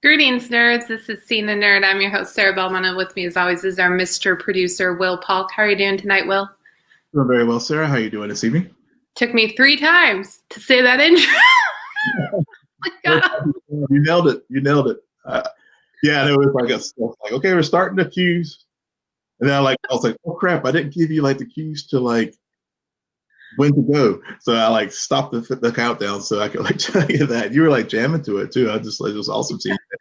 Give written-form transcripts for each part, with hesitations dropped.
Greetings, nerds. This is Cena Nerd. I'm your host, Sarah Bellman, and with me, as always, is our Mr. Producer, Will Polk. How are you doing tonight, Will? Doing very well, Sarah. How are you doing this evening? Took me 3 times to say that intro. Oh my God. You nailed it. You nailed it. Yeah, and it was like okay, we're starting the cues, and then I was like, oh crap, I didn't give you the cues to when to go. So I stopped the countdown so I could tell you that you were jamming to it too. It was awesome seeing you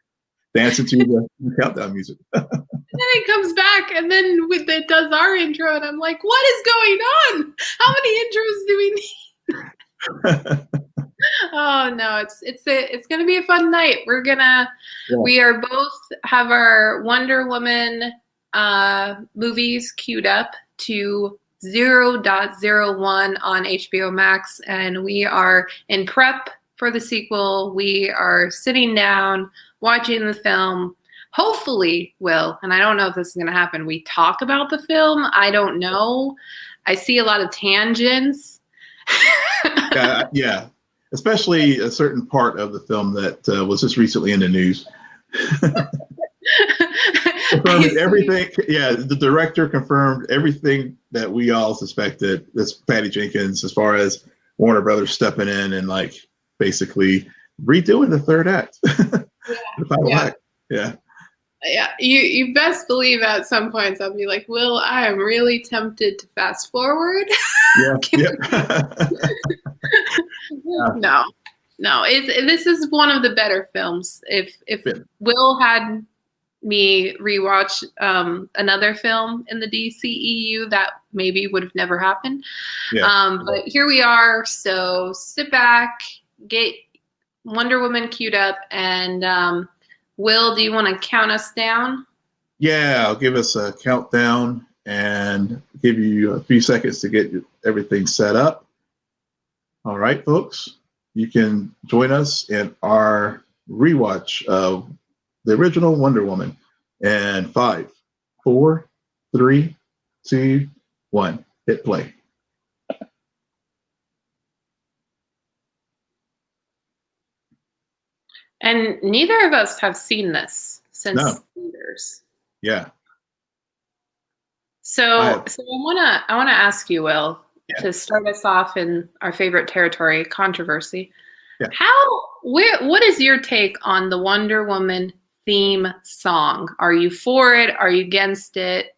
dancing to the countdown music. And then it comes back, and then it does our intro, and I'm like, what is going on? How many intros do we need? Oh no, it's gonna be a fun night. We are both have our Wonder Woman movies queued up to 0.01 on HBO Max, and we are in prep for the sequel. We are sitting down watching the film. Hopefully, Will, and I don't know if this is going to happen, we talk about the film. I don't know. I see a lot of tangents. Yeah. Especially a certain part of the film that was just recently in the news. Confirmed everything. Yeah, the director confirmed everything that we all suspected. That's Patty Jenkins, as far as Warner Brothers stepping in and basically redoing the third act, the final act. Yeah. Yeah, you best believe at some points I'll be like, Will, I am really tempted to fast forward. Yeah. No. This is one of the better films. If Will had me rewatch another film in the DCEU, that maybe would have never happened. Yeah. But here we are. So sit back, get Wonder Woman queued up, and Will, do you want to count us down? Yeah, I'll give us a countdown and give you a few seconds to get everything set up. All right, folks, you can join us in our rewatch of the original Wonder Woman. And 5, 4, 3, 2, 1, hit play. And neither of us have seen this since theaters. Yeah. So I wanna ask you, Will, to start us off in our favorite territory, controversy. Yeah. What is your take on the Wonder Woman theme song? Are you for it? Are you against it?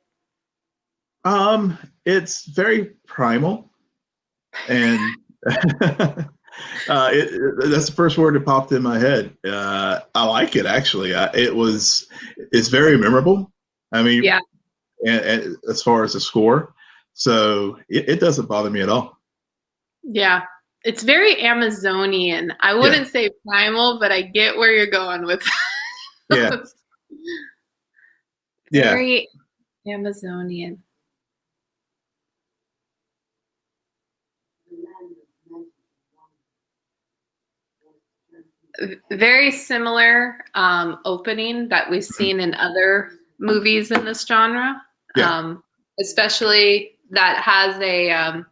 It's very primal, and that's the first word that popped in my head. I like it, actually. It's very memorable. I mean, yeah. And as far as the score, so it doesn't bother me at all. Yeah, it's very Amazonian. I wouldn't say primal, but I get where you're going with that. Very Amazonian. Very similar opening that we've seen in other movies in this genre, especially that has a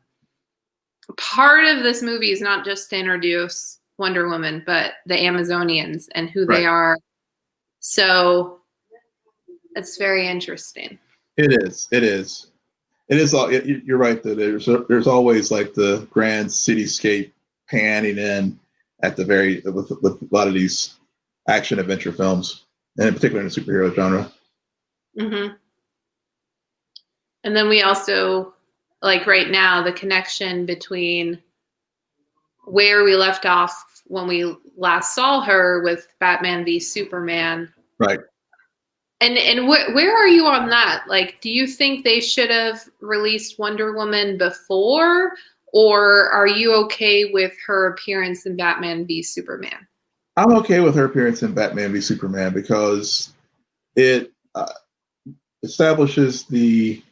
part of this movie is not just to introduce Wonder Woman, but the Amazonians and who they are. So it's very interesting. It is. You're right that there's always the grand cityscape panning in at the with a lot of these action adventure films, and in particular in the superhero genre. Mm-hmm. And then we also right now the connection between where we left off when we last saw her with Batman v Superman. Right. And where are you on that? Do you think they should have released Wonder Woman before, or are you okay with her appearance in Batman v Superman? I'm okay with her appearance in Batman v Superman because it establishes the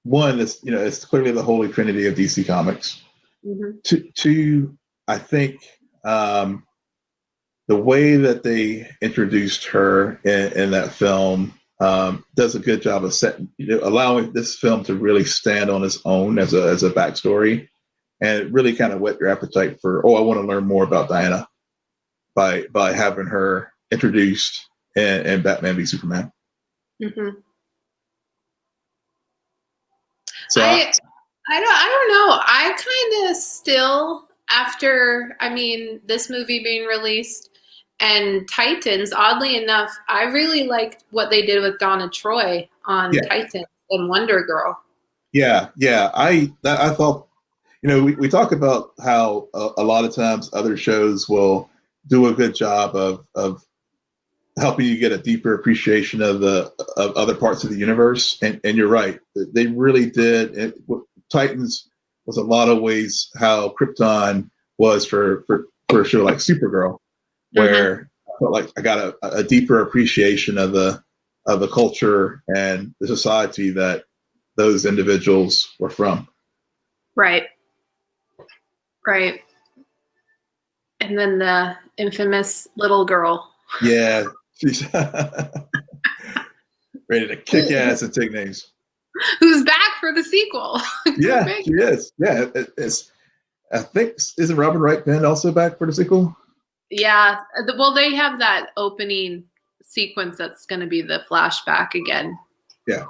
one that's it's clearly the holy trinity of DC Comics. Mm-hmm. Two, I think the way that they introduced her in that film does a good job of allowing this film to really stand on its own as a backstory, and it really kind of whet your appetite for I want to learn more about Diana by having her introduced in Batman v Superman. Mm-hmm. So I don't know. I kind of still, after, I mean, this movie being released and Titans, oddly enough, I really liked what they did with Donna Troy on yeah, Titans and Wonder Girl. yeah. I thought, we talk about how a lot of times other shows will do a good job of helping you get a deeper appreciation of other parts of the universe. And you're right, they really did. Titans was a lot of ways how Krypton was for a show like Supergirl, Mm-hmm. where I felt like I got a deeper appreciation of the culture and the society that those individuals were from. Right. Right. And then the infamous little girl. Yeah, she's ready to kick ass and take names. Who's back for the sequel. Yeah, she is. Yeah, it's. I think isn't Robin Wright Penn also back for the sequel? Yeah. Well, they have that opening sequence that's going to be the flashback again. Yeah.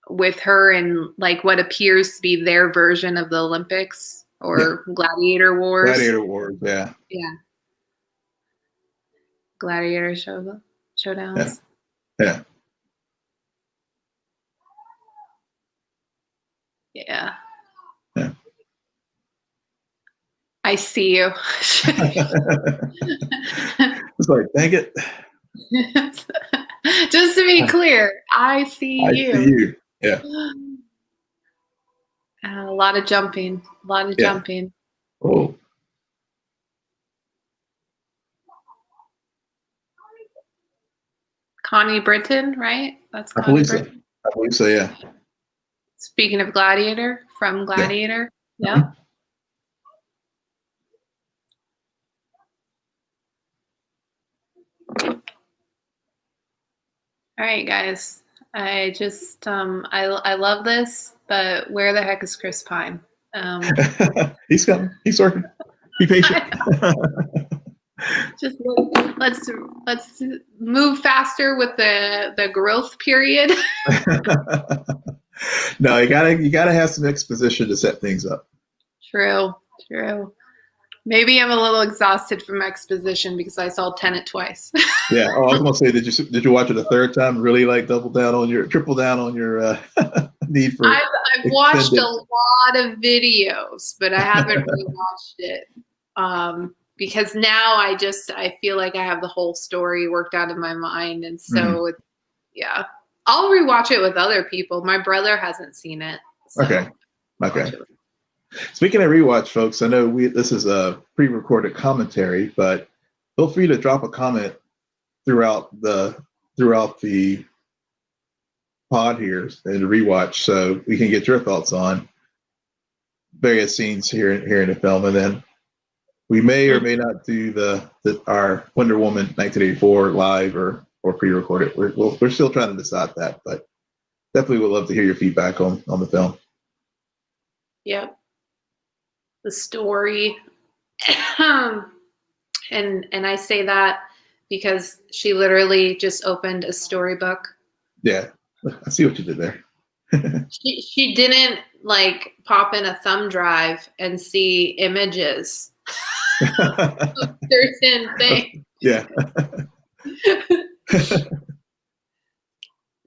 With her and like what appears to be their version of the Olympics or Gladiator Wars. Gladiator Wars, yeah. Yeah. Gladiator showdowns. Yeah. Yeah. Yeah. I see you. It's like, dang it. Just to be clear, I see I you. see you. Yeah. A lot of jumping. A lot of jumping. Oh. Connie Britton, right? That's I Connie believe Britton. so. I believe so, yeah. Speaking of Gladiator, from Gladiator. Yeah. All right, guys. I just I love this, but where the heck is Chris Pine? He's coming. He's working. Be patient. Just let's move faster with the growth period. No, you gotta have some exposition to set things up. True. Maybe I'm a little exhausted from exposition because I saw Tenet twice. Yeah. Oh, I was gonna say, did you watch it a third time? Really, like triple down on your need for. I've watched a lot of videos, but I haven't rewatched it because now I feel like I have the whole story worked out in my mind, and so yeah, I'll rewatch it with other people. My brother hasn't seen it. So Okay. Speaking of rewatch, folks, I know this is a pre-recorded commentary, but feel free to drop a comment throughout the pod here and rewatch, so we can get your thoughts on various scenes here in the film, and then we may or may not do our Wonder Woman 1984 live or pre-recorded. We're still trying to decide that, but definitely would love to hear your feedback on the film. Yep. The story. And I say that because she literally just opened a storybook. Yeah, I see what you did there. She didn't like pop in a thumb drive and see images of certain things. Yeah.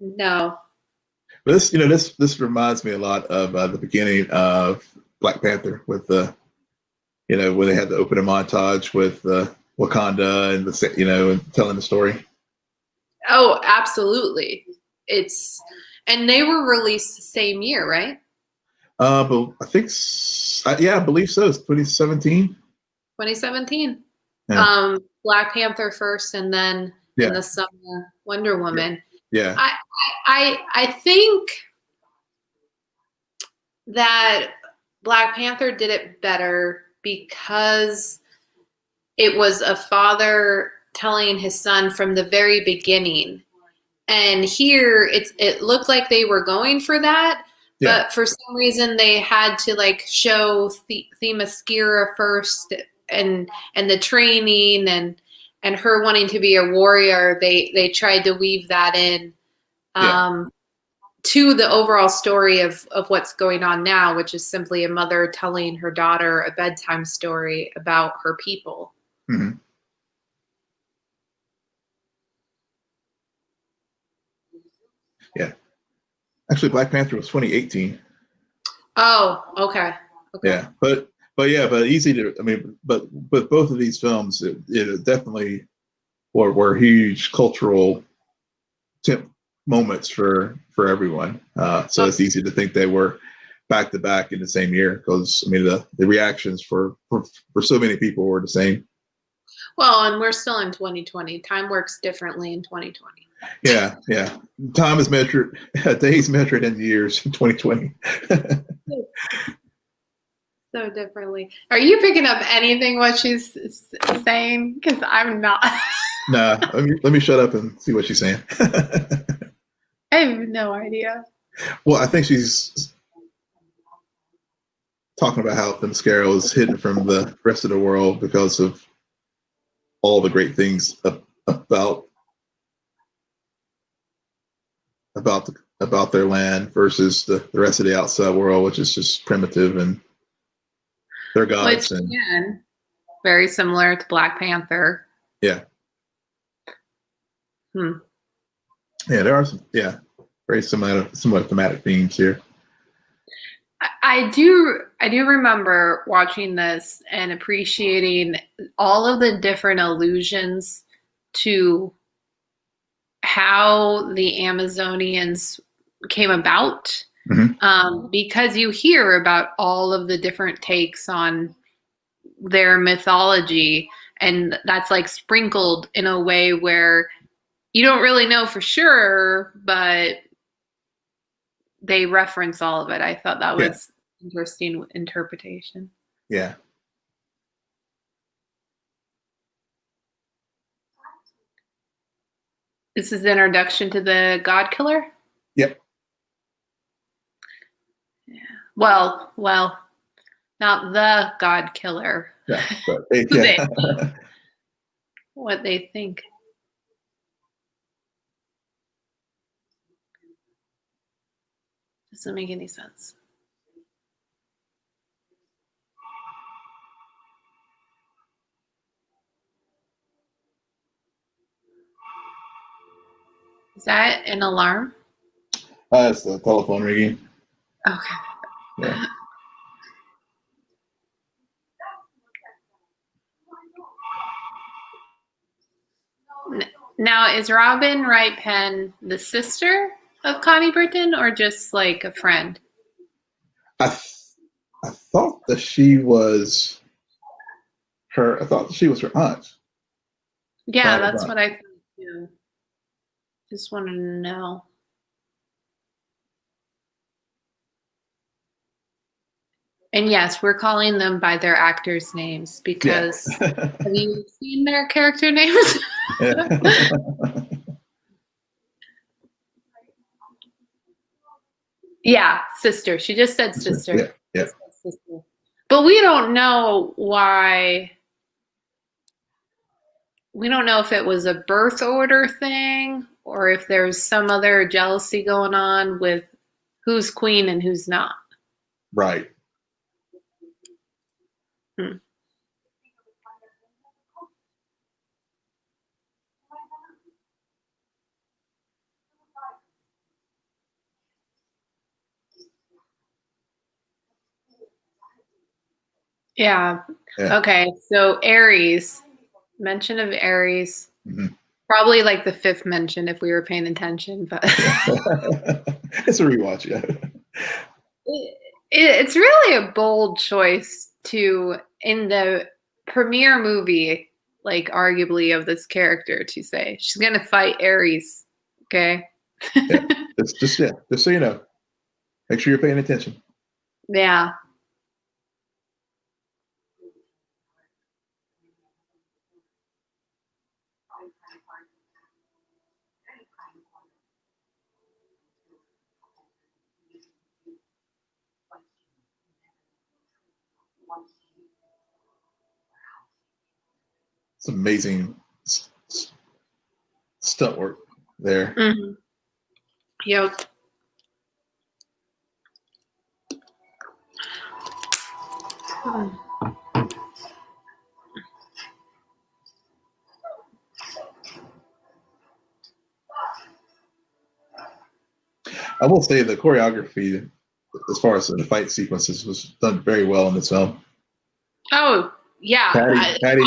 No. But this reminds me a lot of the beginning of Black Panther with where they had the opening montage with Wakanda and and telling the story. Oh, absolutely. And they were released the same year, right? But I think I believe so. It's 2017. 2017. Yeah. Black Panther first, and then in the summer Wonder Woman. Yeah. I think that Black Panther did it better because it was a father telling his son from the very beginning. And here it looked like they were going for that, but for some reason they had to like show Themyscira first and the training and her wanting to be a warrior, they tried to weave that in Yeah. to the overall story of what's going on now, which is simply a mother telling her daughter a bedtime story about her people. Hmm. Yeah. Actually, Black Panther was 2018. Oh, okay. Okay. Yeah, but easy to. I mean, but both of these films, it definitely were huge cultural tip moments for everyone. So it's easy to think they were back to back in the same year because I mean the reactions for so many people were the same. Well, and we're still in 2020. Time works differently in 2020. Yeah, yeah. Time is measured, days measured in years in 2020. So differently. Are you picking up anything what she's saying? Because I'm not. Nah, let me shut up and see what she's saying. I have no idea. Well, I think she's talking about how the mascara is hidden from the rest of the world because of all the great things about about their land versus the rest of the outside world, which is just primitive and their Which, gods and again, very similar to Black Panther. yeah, Hmm. yeah, there are some very similar thematic themes here. I do remember watching this and appreciating all of the different allusions to how the Amazonians came about, Mm-hmm. because you hear about all of the different takes on their mythology, and that's like sprinkled in a way where you don't really know for sure, but they reference all of it. I thought that Yeah, was interesting interpretation. yeah, This is the introduction to the God Killer. yep, Yeah. Well, not the God Killer. yeah, but Who they yeah, what they think. Doesn't make any sense. Is that an alarm? that's the telephone ringing. Okay. Yeah, Now, is Robin Wright Penn the sister of Connie Britton or just like a friend? I I thought that she was her. I thought she was her aunt. Yeah, But, that's what I thought too. Just wanted to know. And yes, we're calling them by their actors' names yeah, because have you seen their character names? yeah. Yeah, sister. She just said Yeah, sister. yeah. Just said sister. But we don't know why. We don't know if it was a birth order thing or if there's some other jealousy going on with who's queen and who's not. Right. Hmm. Yeah. Yeah. Okay. So Aries, mention of Aries, Mhm. probably like the fifth mention if we were paying attention, but It's a rewatch. Yeah. it's really a bold choice to in the premiere movie, like arguably of this character to say she's gonna fight Ares. Okay. Yeah. It's just yeah. Just so you know, make sure you're paying attention. Yeah. It's amazing stunt work there. Mm-hmm. Yep. I will say the choreography, as far as the fight sequences, was done very well in this film. Oh yeah, Patty,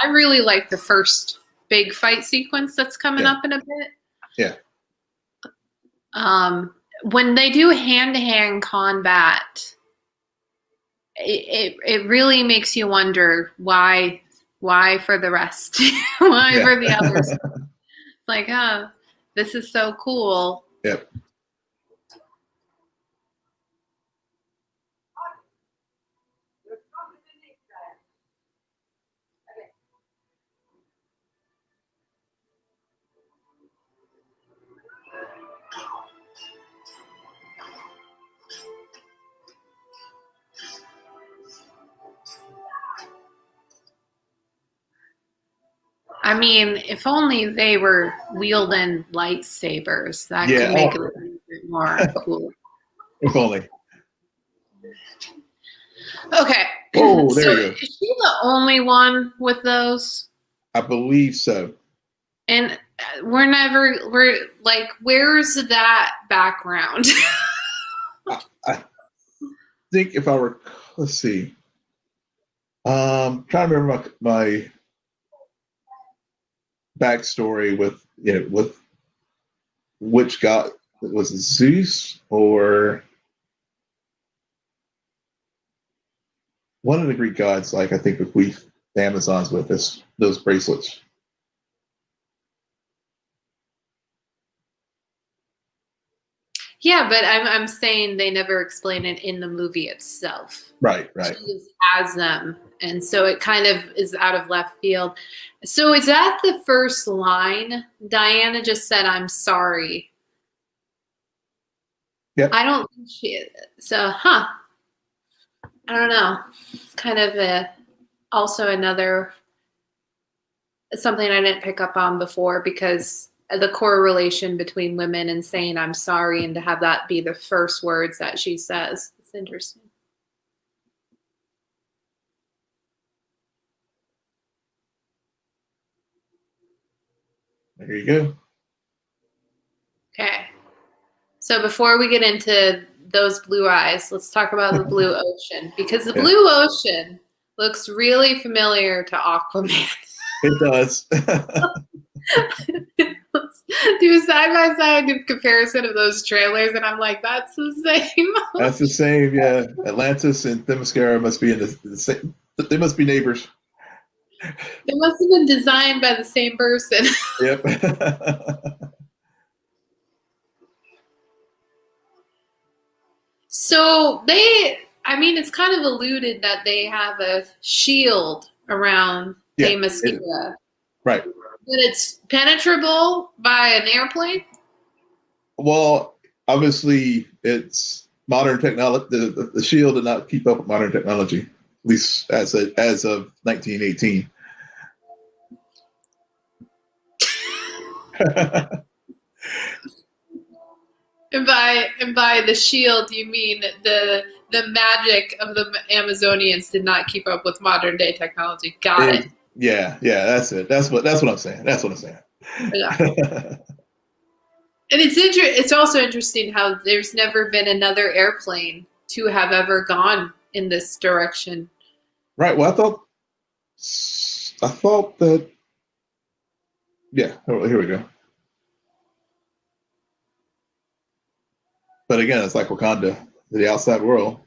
I really like the first big fight sequence that's coming up in a bit. Yeah. When they do hand-to-hand combat, it really makes you wonder why for the rest, why for the others. Like, oh, this is so cool. Yep. I mean, if only they were wielding lightsabers, that could make it a little bit more cool. If only. Okay. Oh, there so you go. is she the only one with those? I believe so. And we're like, where's that background? I think if I were, let's see. Trying to remember my backstory with with which god, was it Zeus or one of the Greek gods? Like I think bequeathed the Amazons with those bracelets. Yeah, but I'm saying they never explain it in the movie itself. Right. She just has them, and so it kind of is out of left field. So is that the first line? Diana just said, "I'm sorry." Yep. I don't think she. So, I don't know. It's kind of also another something I didn't pick up on before, because the correlation between women and saying I'm sorry, and to have that be the first words that she says. It's interesting. There you go. Okay. So before we get into those blue eyes, let's talk about the blue ocean, because the blue ocean looks really familiar to Aquaman. It does. Do side by side comparison of those trailers, and I'm like, that's the same. That's the same, yeah. Atlantis and Themyscira must be in the same. They must be neighbors. They must have been designed by the same person. Yep. So I mean, it's kind of alluded that they have a shield around Themyscira. Right. But it's penetrable by an airplane? Well, obviously, it's modern technology. The shield did not keep up with modern technology, at least as of 1918. And by the shield, you mean the magic of the Amazonians did not keep up with modern day technology. Got it. Yeah, that's it. That's what I'm saying. That's what I'm saying. Yeah. And it's also interesting how there's never been another airplane to have ever gone in this direction. Right. Well, I thought that. Yeah. Here we go. But again, it's like Wakanda, the outside world.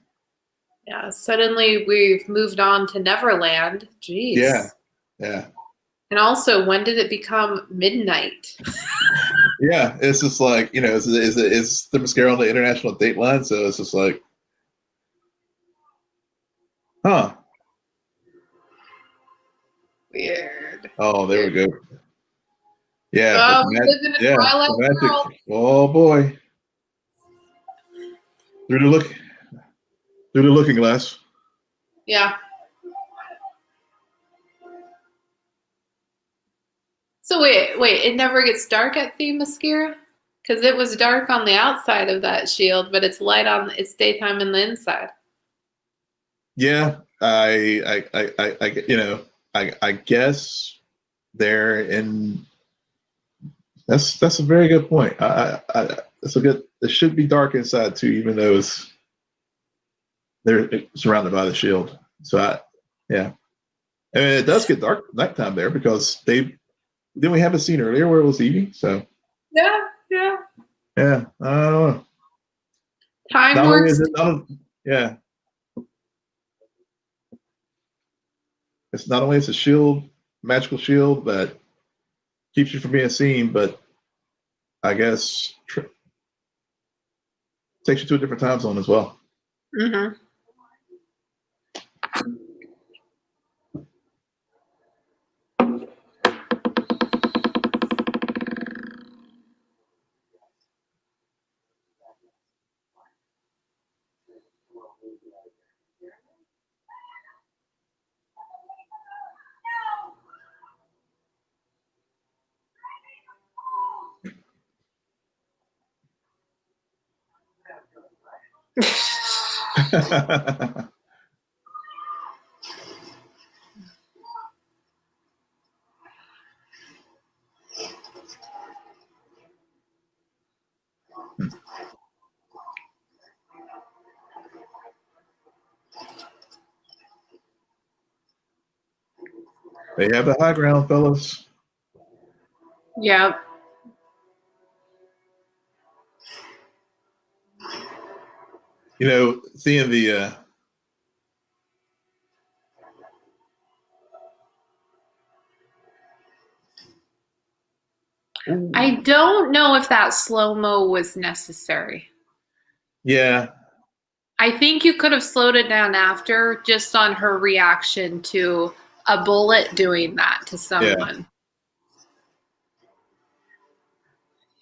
Yeah. Suddenly we've moved on to Neverland. Jeez. Yeah. And also, when did it become midnight? Yeah, it's just like, it's Themyscira on the international date line, so it's just like, huh. Weird. Oh, there we go. Yeah. Oh, we live in a Twilight world. Oh boy. Through the looking glass. Yeah. So wait, it never gets dark at Themyscira? Because it was dark on the outside of that shield, but it's light on it's daytime in the inside. Yeah, I guess they're in. That's a very good point. That's a good. It should be dark inside too, even though they're surrounded by the shield. So yeah, and it does get dark nighttime there because they didn't we have a scene earlier where it was evening. So Yeah, yeah. yeah, I don't know. Time Not only is works. it not, yeah, it's not only it's a shield, magical shield that keeps you from being seen, but I guess takes you to a different time zone as well. Mm-hmm. They have the high ground, fellas. Yeah. Seeing the I don't know if that slow-mo was necessary. yeah, I think you could have slowed it down after just on her reaction to a bullet doing that to yeah, someone.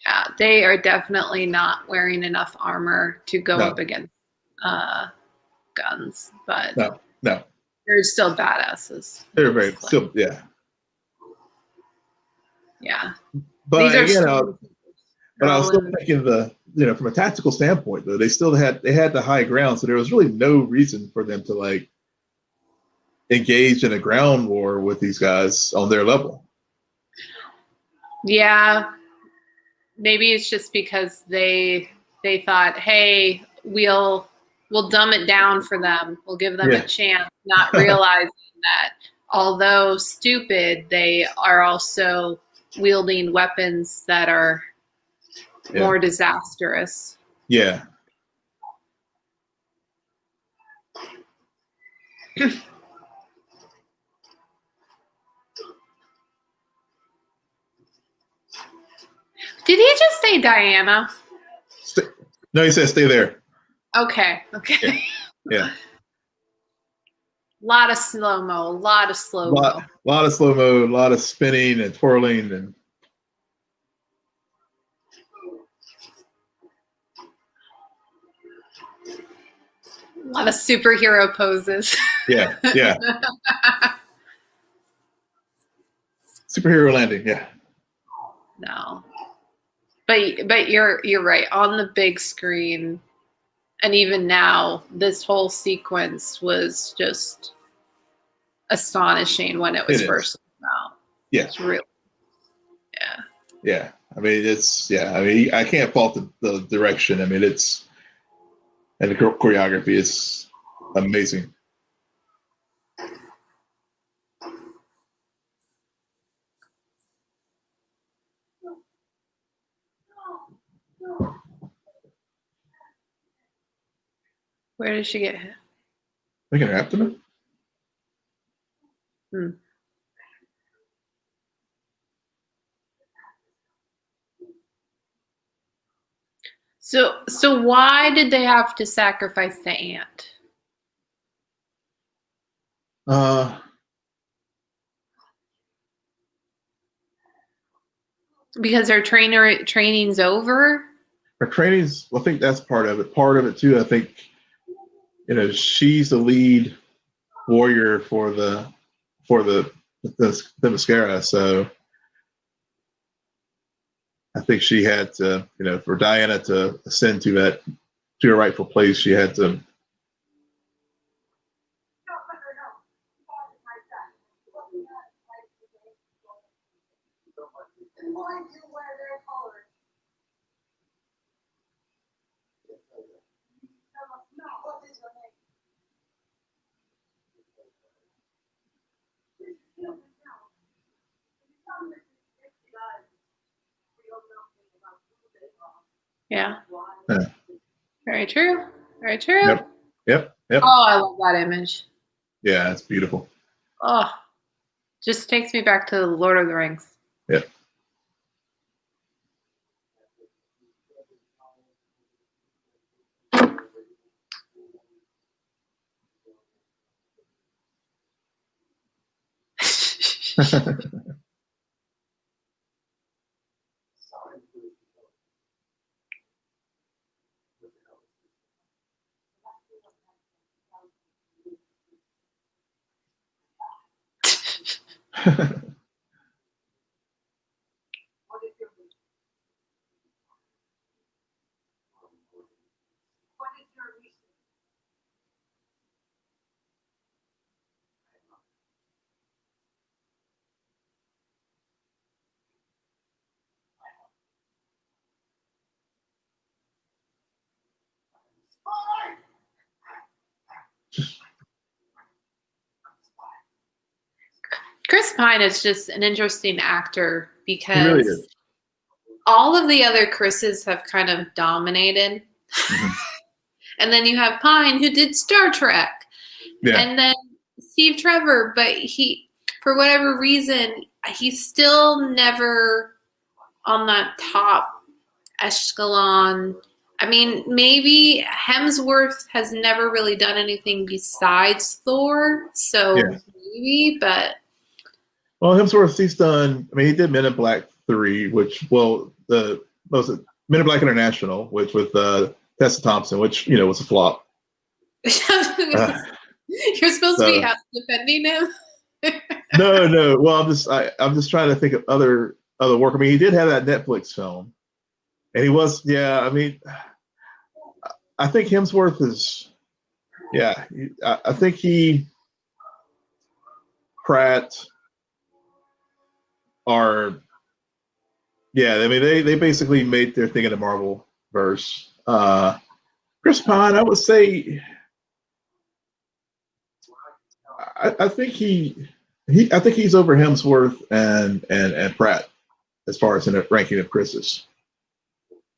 Yeah, they are definitely not wearing enough armor to go up no, against uh, guns, but no. they're still badasses. They're very still, yeah. Yeah. These But are again, but I was still rolling. thinking from a tactical standpoint though, they had the high ground, so there was really no reason for them to like engage in a ground war with these guys on their level. Yeah, maybe it's just because they thought, hey, we'll dumb it down for them. We'll give them a Yeah, chance, not realizing that although stupid, they are also wielding weapons that are yeah, more disastrous. yeah. Did he just say Diana? No, he said stay there. Okay, Yeah, okay. yeah. A lot of slow mo, a lot of slow mo. Lot of slow mo, a lot of spinning and twirling and A lot of superhero poses. yeah, yeah. Superhero landing, yeah. No. But you're right. On the big screen, and even now, this whole sequence was just astonishing when it was It is. first out. Yeah. It's really, yeah. Yeah. I mean, I can't fault the direction. I mean, and the choreography is amazing. Where did she get hit? We can wrap them. Hmm. So why did they have to sacrifice the ant? Uh, Because their training's over? her training's. Well, I think that's part of it. Part of it too. I think she's the lead warrior for the mascara. So I think she had to, for Diana to ascend to her rightful place, she had to. Yeah. Yeah. Very true. Very true. Yep. Oh, I love that image. Yeah, it's beautiful. Oh, just takes me back to Lord of the Rings. Yep. Chris Pine is just an interesting actor He really because is. all of the other Chris's have kind of dominated. Mm-hmm. And then you have Pine, who did Star Trek. Yeah. And then Steve Trevor, but he, for whatever reason, he's still never on that top echelon. I mean, maybe Hemsworth has never really done anything besides Thor, so Yeah. maybe, but. Well, Hemsworth, he's done. I mean, he did Men in Black 3, which, the most Men in Black International, which with Tessa Thompson, which was a flop. You're supposed to be defending him. No. Well, I'm just trying to think of other work. I mean, he did have that Netflix film, and he was. Yeah, I mean, I think Hemsworth is. Yeah, I think Pratt are. Yeah, I mean, they basically made their thing in the Marvel verse. Chris Pine, I would say. I think I think he's over Hemsworth and Pratt as far as in the ranking of Chris's.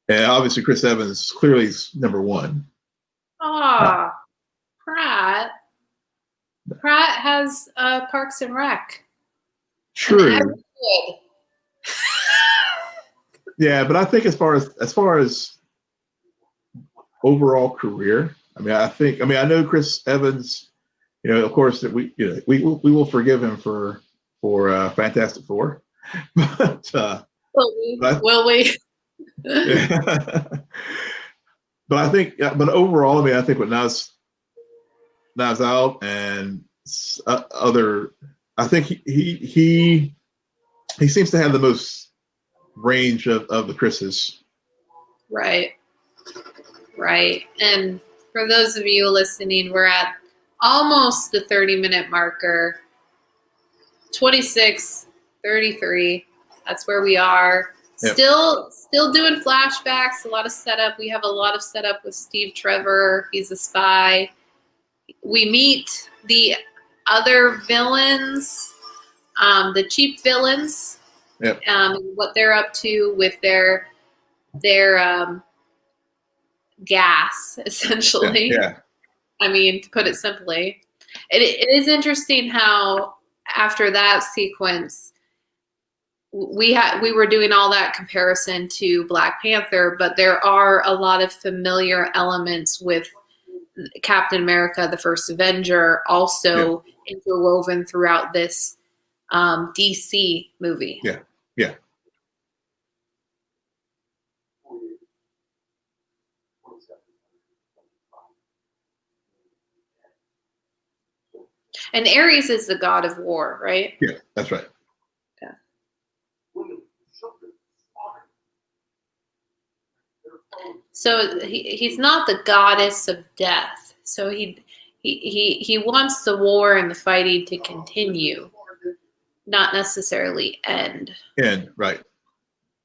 And obviously Chris Evans clearly is number one. Pratt. Pratt has Parks and Rec. True. Yeah, but I think as far as overall career, I know Chris Evans. Of course that we will forgive him for Fantastic Four, but will we? Yeah. But I think, but overall, I mean, I think with Nas Out and other, I think he seems to have the most range of the Chris's. Right. And for those of you listening, we're at almost the 30-minute marker. 26:33. That's where we are. Yep. Still doing flashbacks, a lot of setup. We have a lot of setup with Steve Trevor. He's a spy. We meet the other villains, the cheap villains. Yep. What they're up to with their gas, essentially. Yeah. I mean, to put it simply, it is interesting how after that sequence, we were doing all that comparison to Black Panther, but there are a lot of familiar elements with Captain America, the First Avenger, also interwoven throughout this DC movie. Yeah. And Ares is the god of war, right? Yeah, that's right. Yeah. So he's not the goddess of death. So he wants the war and the fighting to continue, not necessarily end. And right.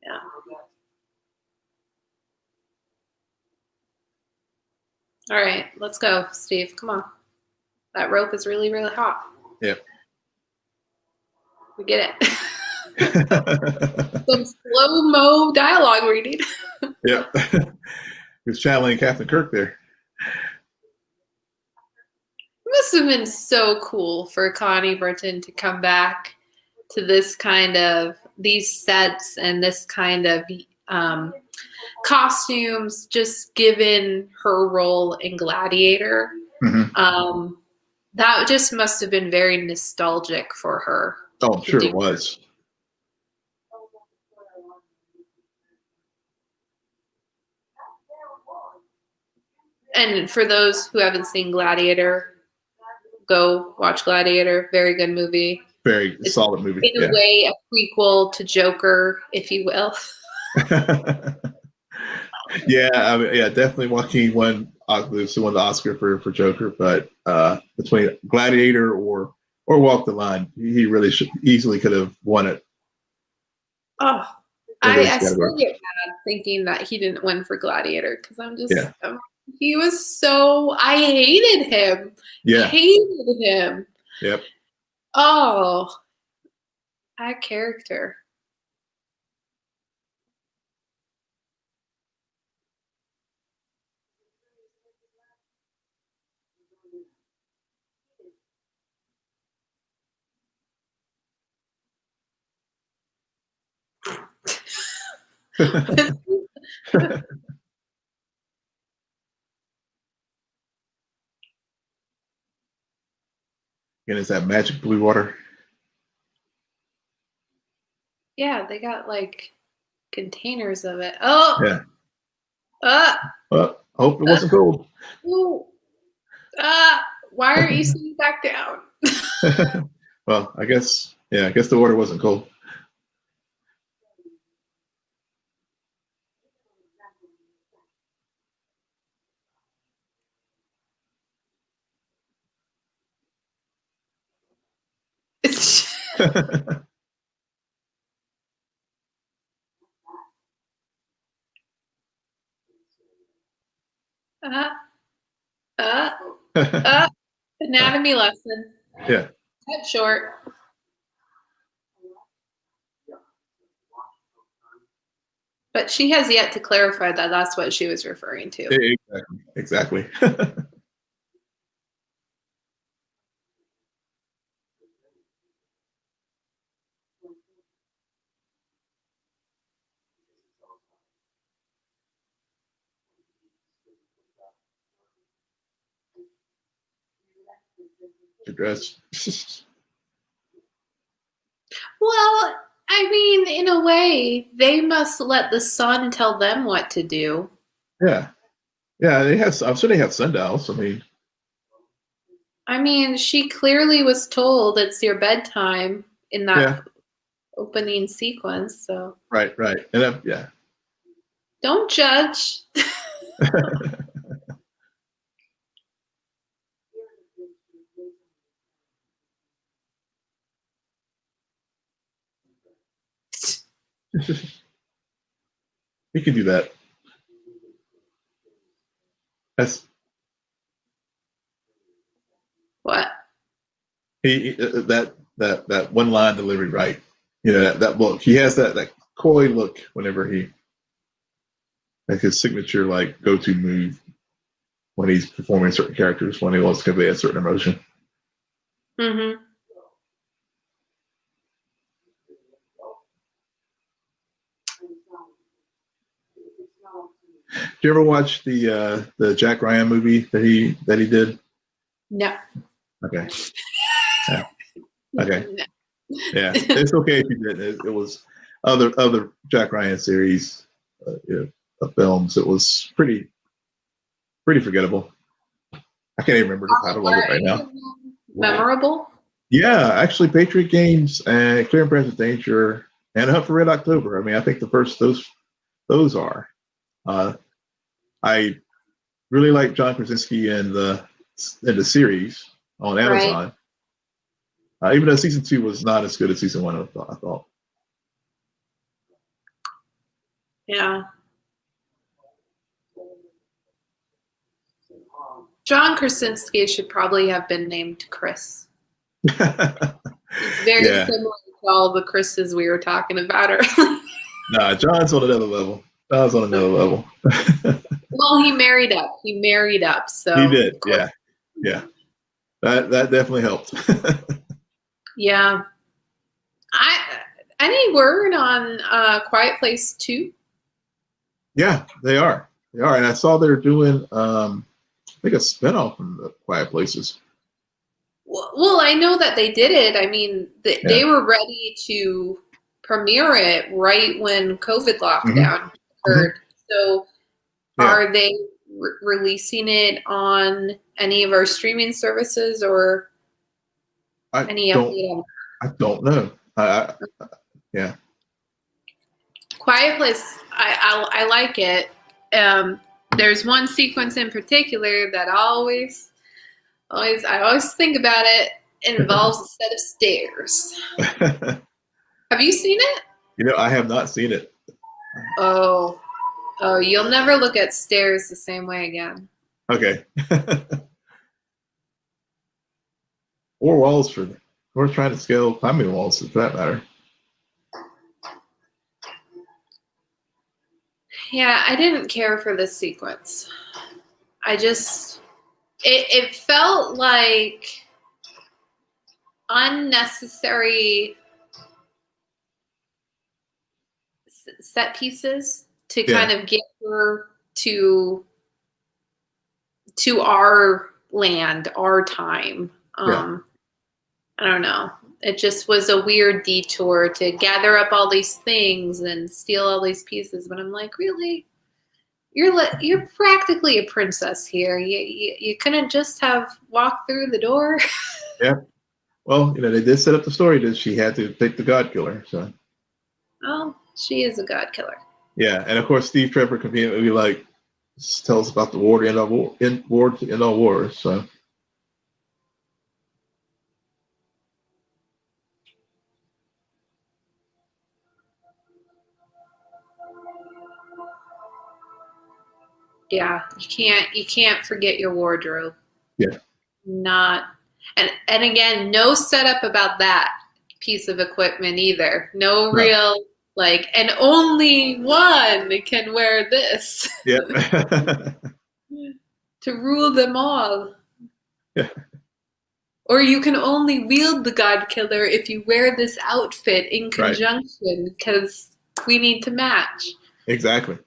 Yeah. All right, let's go, Steve. Come on. That rope is really, really hot. Yep. We get it. Some slow-mo dialogue reading. Yep. He's channeling Captain Kirk there. It must have been so cool for Connie Britton to come back to this kind of these sets and this kind of costumes, just given her role in Gladiator. Mm-hmm. That just must have been very nostalgic for her. Oh, I'm sure it was. And for those who haven't seen Gladiator, go watch Gladiator. Very good movie. Very solid movie. In a way, a prequel to Joker, if you will. Yeah, I mean, yeah, definitely Joaquin won the Oscar for Joker, but between Gladiator or Walk the Line, he really easily could have won it. Oh, I still get mad thinking that he didn't win for Gladiator because I'm just he was so I hated him. Yeah, hated him. Yep. Oh, that character. And it's that magic blue water. Yeah, they got like containers of it. Oh, yeah. Well, hope it wasn't cold. Why aren't you sitting back down? Well, I guess the water wasn't cold. Anatomy lesson. Yeah. Cut short. But she has yet to clarify that that's what she was referring to. Exactly. Dress. Well, I mean, in a way, they must let the sun tell them what to do. Yeah. They have. I'm sure they have sundials. I mean, she clearly was told it's your bedtime in that opening sequence. So right, and yeah. Don't judge. He can do that. That's what that one line delivery, right? That look. He has that coy look whenever like his signature like go-to move when he's performing certain characters when he wants to convey a certain emotion. Mm-hmm. Do you ever watch the Jack Ryan movie that he did? No. Okay. Yeah. Okay. No. Yeah, it's okay if you didn't. It was other Jack Ryan series of films. It was pretty forgettable. I can't even remember the title of it right now. Memorable? Yeah, actually, Patriot Games and Clear and Present Danger and Hunt for Red October. I mean, I think the first those are. I really like John Krasinski in the series on Right. Amazon. Even though season 2 was not as good as season 1, I thought. Yeah. John Krasinski should probably have been named Chris. He's very Yeah. similar to all the Chris's we were talking about earlier. Nah, John's on another level. John's on another level. Well, he married up. He married up, He so did. of course. Yeah. Yeah. That definitely helped. Yeah. I any word on Quiet Place 2? Yeah, they are. They are. And I saw they're doing I think a spinoff from the Quiet Places. Well, I know that they did it. I mean, Yeah. they were ready to premiere it right when COVID Mm-hmm. lockdown Mm-hmm. occurred. So, Yeah. are they releasing it on any of our streaming services or I any don't update on I don't know. Yeah. Quiet Place? I like it. There's one sequence in particular that I always think about it. It involves a set of stairs. Have you seen it? I have not seen it. Oh, you'll never look at stairs the same way again. Okay. Or walls or trying to scale climbing walls for that matter. Yeah, I didn't care for this sequence. It felt like unnecessary set pieces to Yeah. kind of get her to our land, our time. Yeah. I don't know. It just was a weird detour to gather up all these things and steal all these pieces. But I'm like, really? You're practically a princess here. You couldn't just have walked through the door. Yeah. Well, they did set up the story that she had to take the God Killer. So Oh, she is a god killer. yeah, and of course Steve Trevor conveniently like tell us about the war to end all war to end all wars. So Yeah, you can't forget your wardrobe. yeah. Not and again, no setup about that piece of equipment either. No No. real like, and only one can wear this Yeah. to rule them all. Yeah. Or you can only wield the God Killer if you wear this outfit in Right. conjunction because we need to match. Exactly.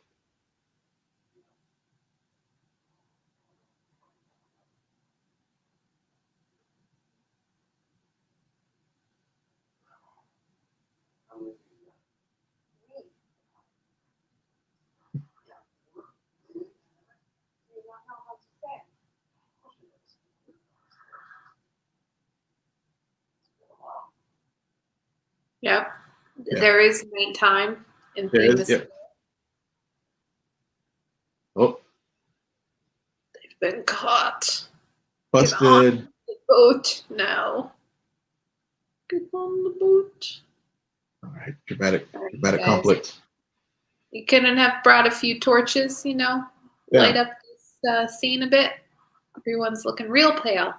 Yep. Yeah. There is nighttime in There is. famous. Yeah. Oh, They've been caught. Get on busted. the boat now. Get on the boat. All right. Dramatic All right, guys. conflict. You couldn't have brought a few torches, light Yeah. up this scene a bit. Everyone's looking real pale.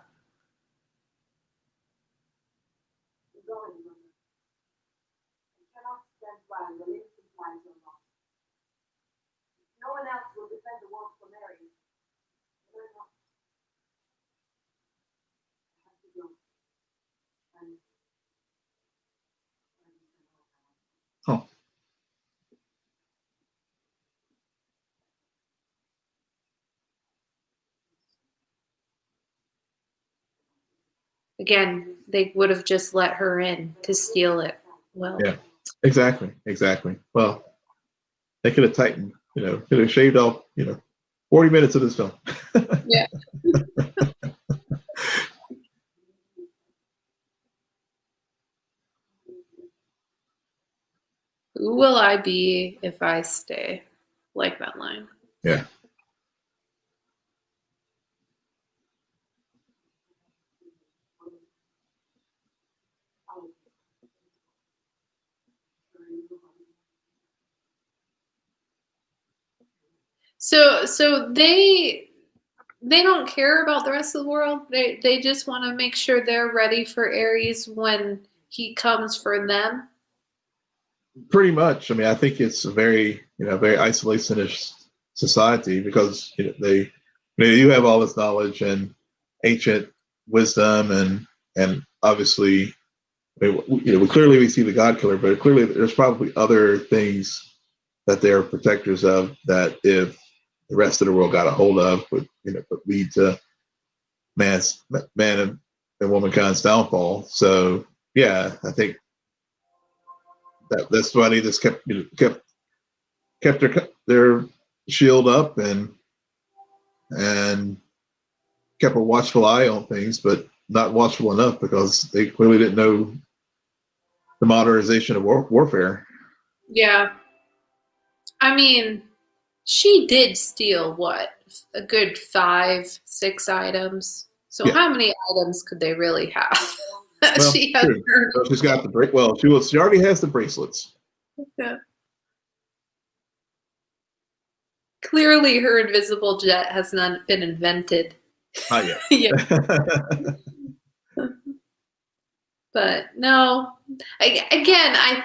No one else will defend the world from Mary. Oh. Again, they would have just let her in to steal it. Well, Yeah. Exactly. Exactly. Well, they could have tightened. Could have shaved off. 40 minutes of this film. yeah. Who will I be if I stay? Like that line. Yeah. So they don't care about the rest of the world. They just want to make sure they're ready for Ares when he comes for them. Pretty much. I mean, I think it's a very, very isolationist society because they do have all this knowledge and ancient wisdom and obviously, I mean, we clearly we see the God Killer, but clearly there's probably other things that they're protectors of that if the rest of the world got a hold of would lead to man and womankind's downfall. So yeah, I think that's why they just kept their shield up and kept a watchful eye on things, but not watchful enough because they clearly didn't know the modernization of warfare. Yeah. I mean, she did steal what? A good 5, 6 items. So Yeah. how many items could they really have? Well, she has true. So she's got the break. Well, she already has the bracelets. yeah. Clearly her invisible jet has not been invented. Not yet. Yeah. But no, again, I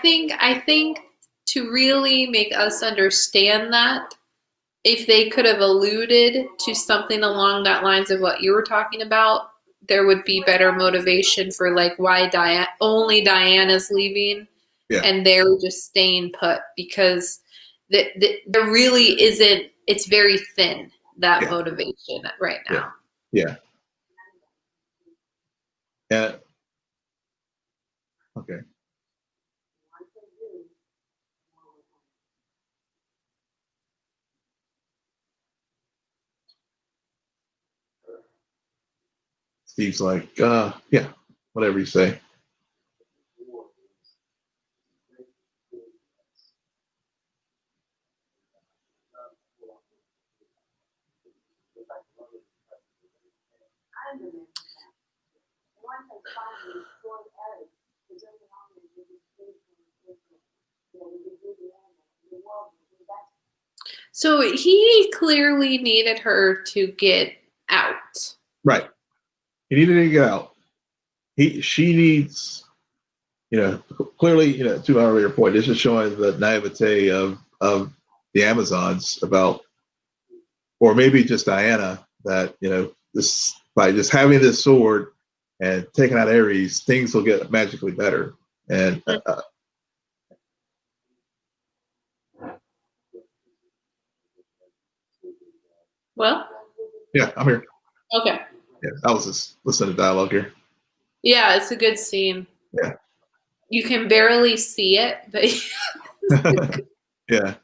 think to really make us understand that, if they could have alluded to something along that lines of what you were talking about, there would be better motivation for like why only Diana's leaving, Yeah. and they're just staying put because there really isn't. It's very thin, that motivation right now. Yeah. Yeah. Okay. Steve's like, yeah, whatever you say. So he clearly needed her to get out. Right. He needed to get out. She needs, clearly, to our earlier point, this is showing the naivete of the Amazons about, or maybe just Diana, that, this by just having this sword and taking out Ares, things will get magically better. And Well, yeah, I'm here. okay. Yeah, I was just listening to dialogue here. Yeah, it's a good scene. Yeah. You can barely see it, but Yeah.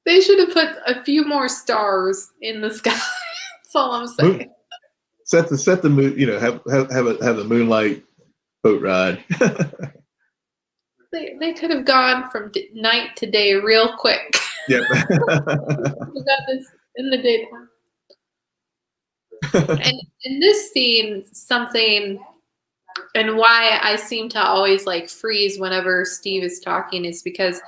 they should have put a few more stars in the sky. That's all I'm saying. Set the moon, have the moonlight boat ride. They could have gone from night to day real quick. Yep. We got this in the daytime. And in this scene, something, and why I seem to always like freeze whenever Steve is talking, is because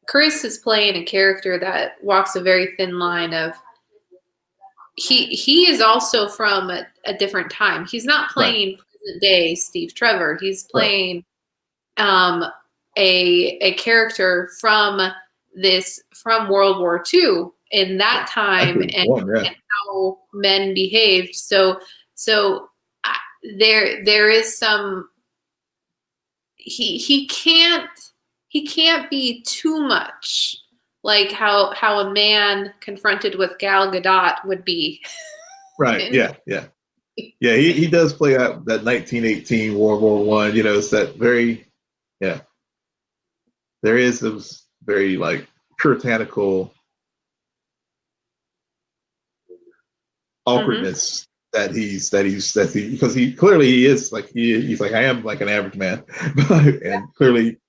Chris is playing a character that walks a very thin line of he is also from a different time. He's not playing present day Steve Trevor. He's playing a character from World War II in that time and how men behaved. So there is some he can't be too much like how a man confronted with Gal Gadot would be. Right. Yeah. He does play out that 1918 World War One. It's that very There is this very like puritanical awkwardness that he's because he clearly he is like he's like I am like an average man, and clearly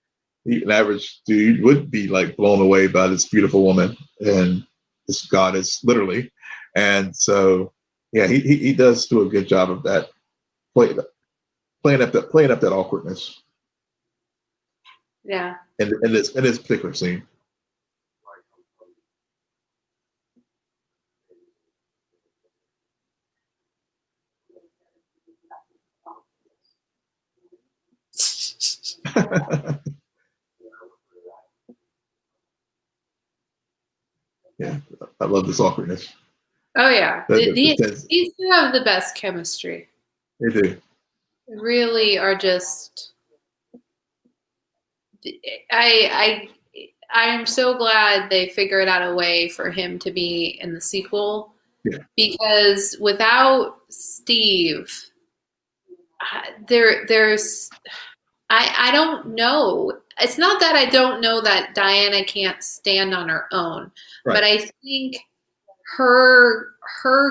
an average dude would be like blown away by this beautiful woman and this goddess literally, and so yeah he does do a good job of that playing up that awkwardness. Yeah. In this particular scene. Yeah, I love this awkwardness. Oh yeah, The tense. these two have the best chemistry. They do. They really are just. I am so glad they figured out a way for him to be in the sequel, Yeah. because without Steve, there's I don't know. It's not that I don't know that Diana can't stand on her own, Right. but I think her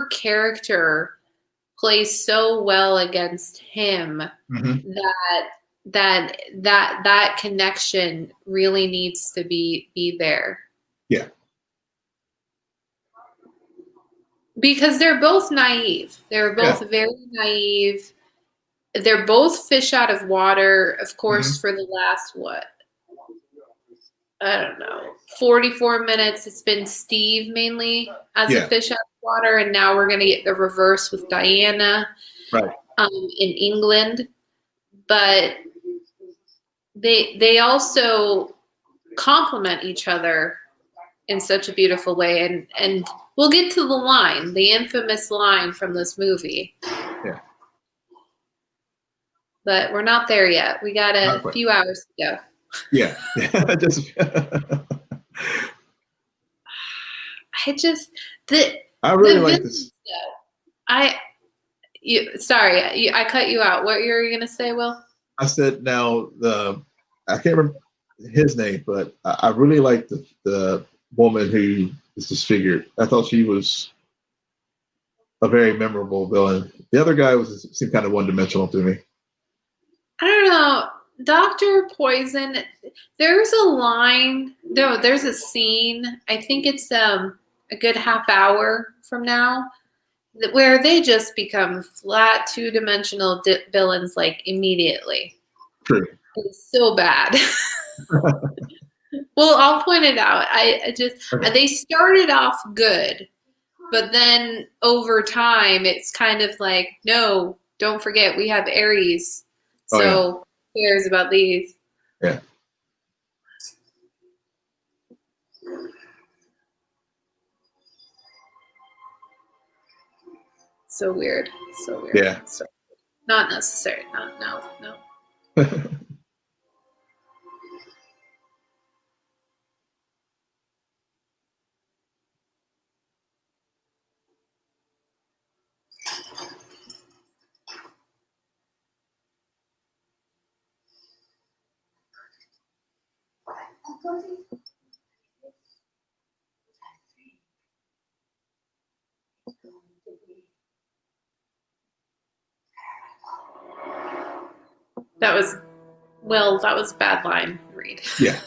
character plays so well against him Mm-hmm. that connection really needs to be there. Yeah. Because they're both naive. They're both very naive. They're both fish out of water, of course, for the last, what? I don't know, 44 minutes. It's been Steve mainly as a fish out of water, and now we're going to get the reverse with Diana in England. But they also complement each other in such a beautiful way, and we'll get to the infamous line from this movie. Yeah. But we're not there yet. We got a few hours to go. Yeah. Just I really like this. I cut you out. What were you gonna say, Will? I said now I can't remember his name, but I really like the woman who is disfigured. I thought she was a very memorable villain. The other guy seemed kind of one-dimensional to me. I don't know. Dr. Poison, there's a line, there's a scene, I think it's a good half hour from now, where they just become flat two-dimensional villains like immediately. True. It's so bad. Well, I'll point it out. They started off good, but then over time it's kind of like, no, don't forget we have Ares. So who cares about these? Yeah. So weird. So weird. Yeah. So, not necessary. No. That was a bad line, Reed. Yeah.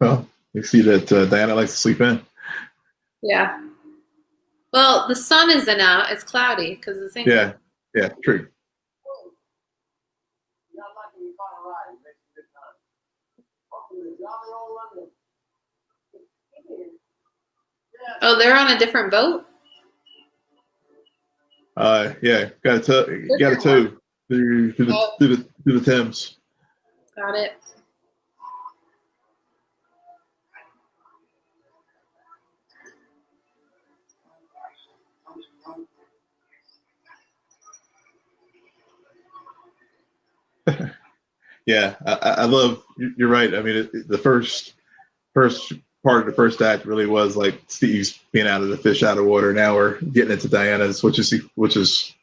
Well, you see that Diana likes to sleep in. Yeah. Well, the sun isn't out. It's cloudy because it's England. Yeah, true. Oh, they're on a different boat? Yeah, got a tow through the Thames. Got it. Yeah, I love. You're right. I mean, the first part of the first act really was like Steve's being out of the fish out of water. Now we're getting into Diana's, which is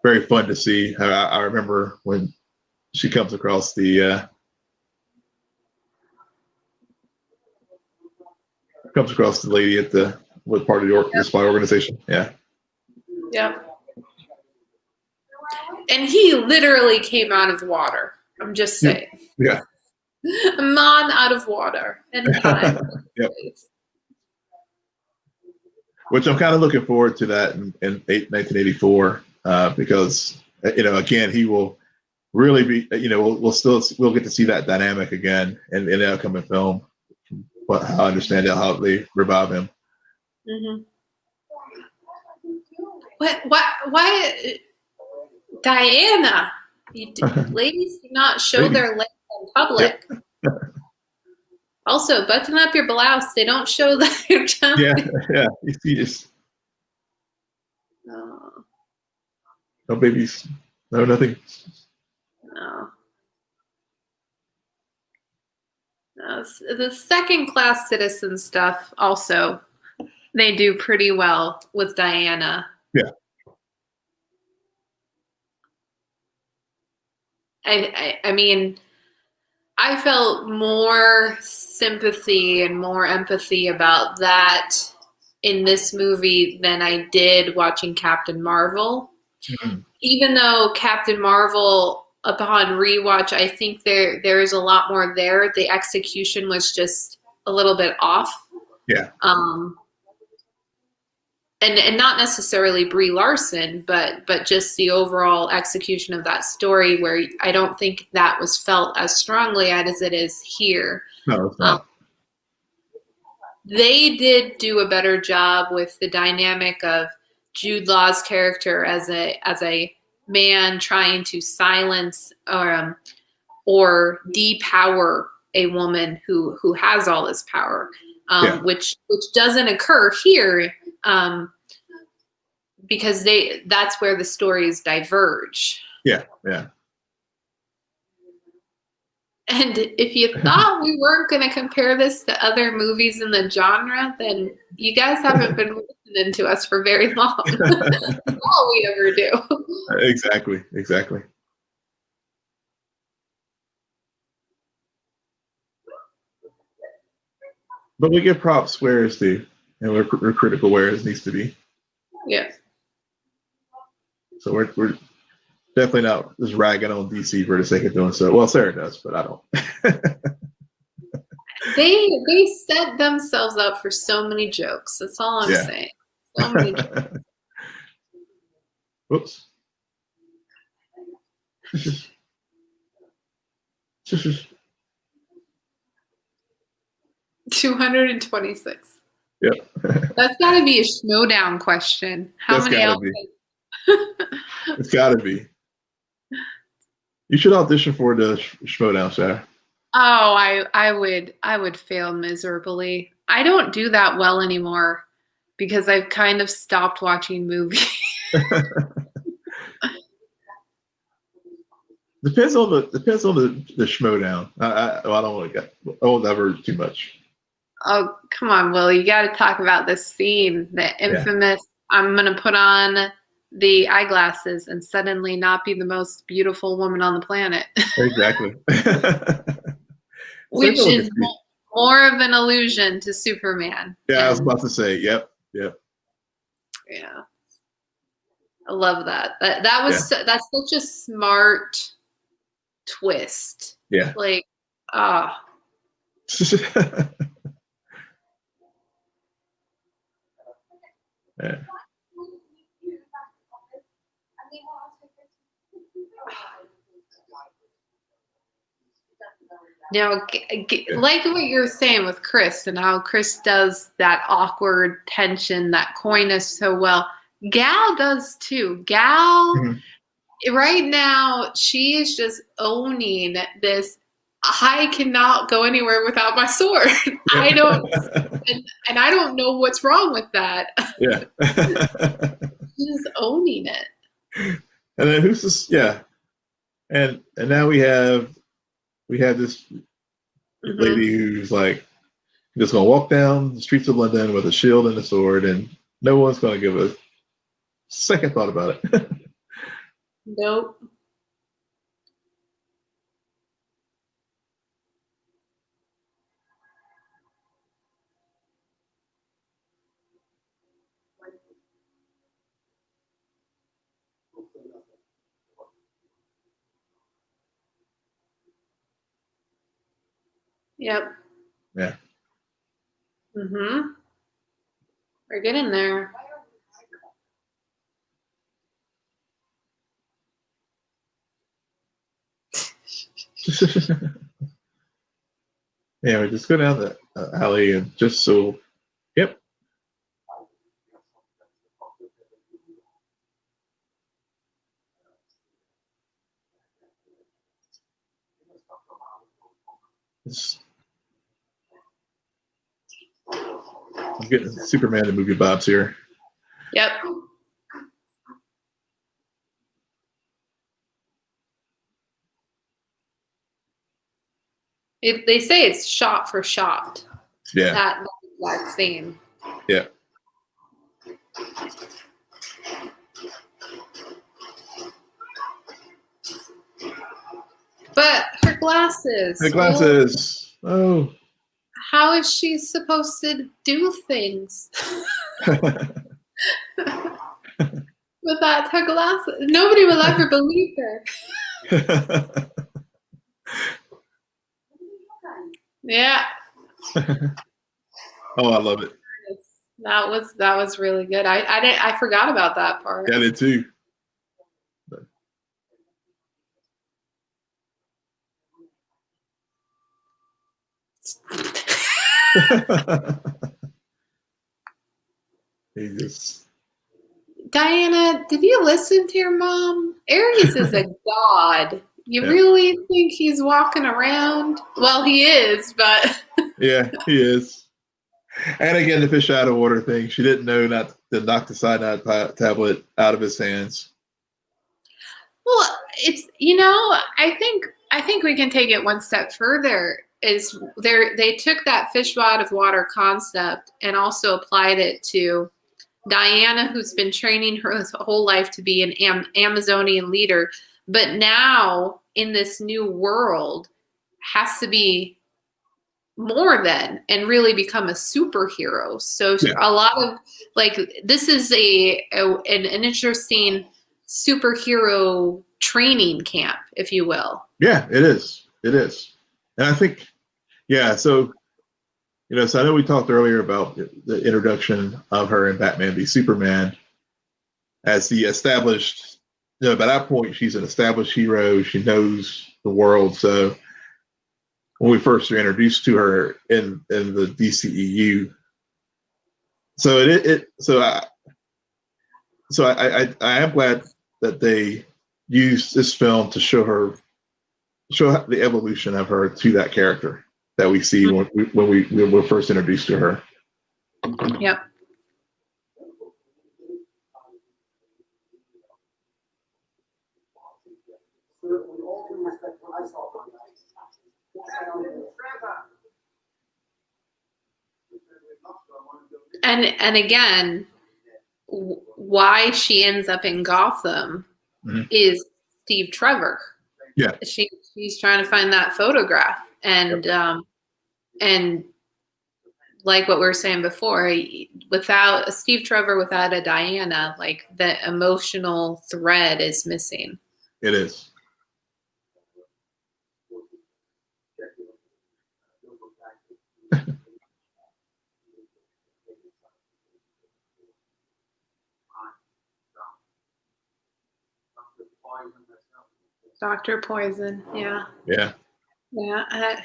very fun to see. I remember when she comes across the lady at what part of the spy organization. Yeah. And he literally came out of water. I'm just saying. Yeah. A man out of water and time. Yep. Which I'm kind of looking forward to that in 1984 because again he will really be we'll get to see that dynamic again in the upcoming film. But how I understand it, how they revive him. Mm-hmm. Why, Diana? Ladies do not show Ladies. their legs in public. Yep. Also, button up your blouse. They don't show that you're Yeah, jumping. yeah. You see this. No, No babies. No nothing. no. No, the second class citizen stuff also, they do pretty well with Diana. Yeah. I mean, I felt more sympathy and more empathy about that in this movie than I did watching Captain Marvel. Mhm. Even though Captain Marvel, upon rewatch, I think there is a lot more there. The execution was just a little bit off. Yeah. And not necessarily Brie Larson, but just the overall execution of that story, where I don't think that was felt as strongly as it is here. No, it's not. They did do a better job with the dynamic of Jude Law's character as a man trying to silence or depower a woman who has all this power, Yeah. which doesn't occur here. Because that's where the stories diverge. Yeah, yeah. And if you thought we weren't going to compare this to other movies in the genre, then you guys haven't been listening to us for very long. That's all we ever do. Exactly, exactly. But we give props where it's due, and we're critical where it needs to be. Yeah. So we're definitely not just ragging on DC for the sake of doing so. Well, Sarah does, but I don't. They set themselves up for so many jokes. That's all I'm saying. So many jokes. Whoops. 226. Yep. That's got to be a Schmodown question. How That's many gotta else? be. It's gotta be. You should audition for the Schmodown, Sarah. Oh, I would fail miserably. I don't do that well anymore because I've kind of stopped watching movies. Depends on the Schmodown. I don't want to get. I won't ever too much. Oh, come on, Will. You got to talk about this scene, the infamous, I'm going to put on the eyeglasses and suddenly not be the most beautiful woman on the planet. Exactly. Which is more of an allusion to Superman. Yeah, I was about to say, yep. Yeah. I love that. That was that's such a smart twist. Yeah. Like, Yeah. Now, like what you're saying with Chris and how Chris does that awkward tension, that coyness so well, Gal does too. Gal, right now, she is just owning this. I cannot go anywhere without my sword. Yeah. I don't, and I don't know what's wrong with that. Yeah. She's owning it. And then who's this? Yeah. And now we have this lady who's like just gonna walk down the streets of London with a shield and a sword, and no one's gonna give a second thought about it. Nope. Yep. Yeah. We're getting there. Yeah, we just go down the alley and just so. Yep. I'm getting Superman the movie vibes here. Yep. They say it's shot for shot. Yeah. That exact scene. Yeah. But her glasses. The glasses. Oh. How is she supposed to do things without her glasses? Nobody will ever believe her. Yeah. Oh, I love it. That was really good. I forgot about that part. Yeah, I did too. He just. Diana, did you listen to your mom? Aries is a god. You Yeah. really think he's walking around? Well, he is, but Yeah, he is. And again, the fish out of water thing. She didn't know not to knock the cyanide tablet out of his hands. well, it's I think we can take it one step further. Is they took that fish out of water concept and also applied it to Diana, who's been training her whole life to be an Amazonian leader, but now in this new world has to be more than and really become a superhero. So Yeah. a lot of this is an interesting superhero training camp, if you will. Yeah, it is. It is. And I think, yeah, so, so I know we talked earlier about the introduction of her in Batman v Superman as the established, by that point, she's an established hero. She knows the world. So when we first were introduced to her in the DCEU, I am glad that they used this film to show the evolution of her to that character that we see when we were first introduced to her. Yep. And again, why she ends up in Gotham is Steve Trevor. Yeah. She's trying to find that photograph, and and like what we were saying before, without a Steve Trevor, without a Diana, like the emotional thread is missing. It is. Dr. Poison, yeah. Yeah. Yeah.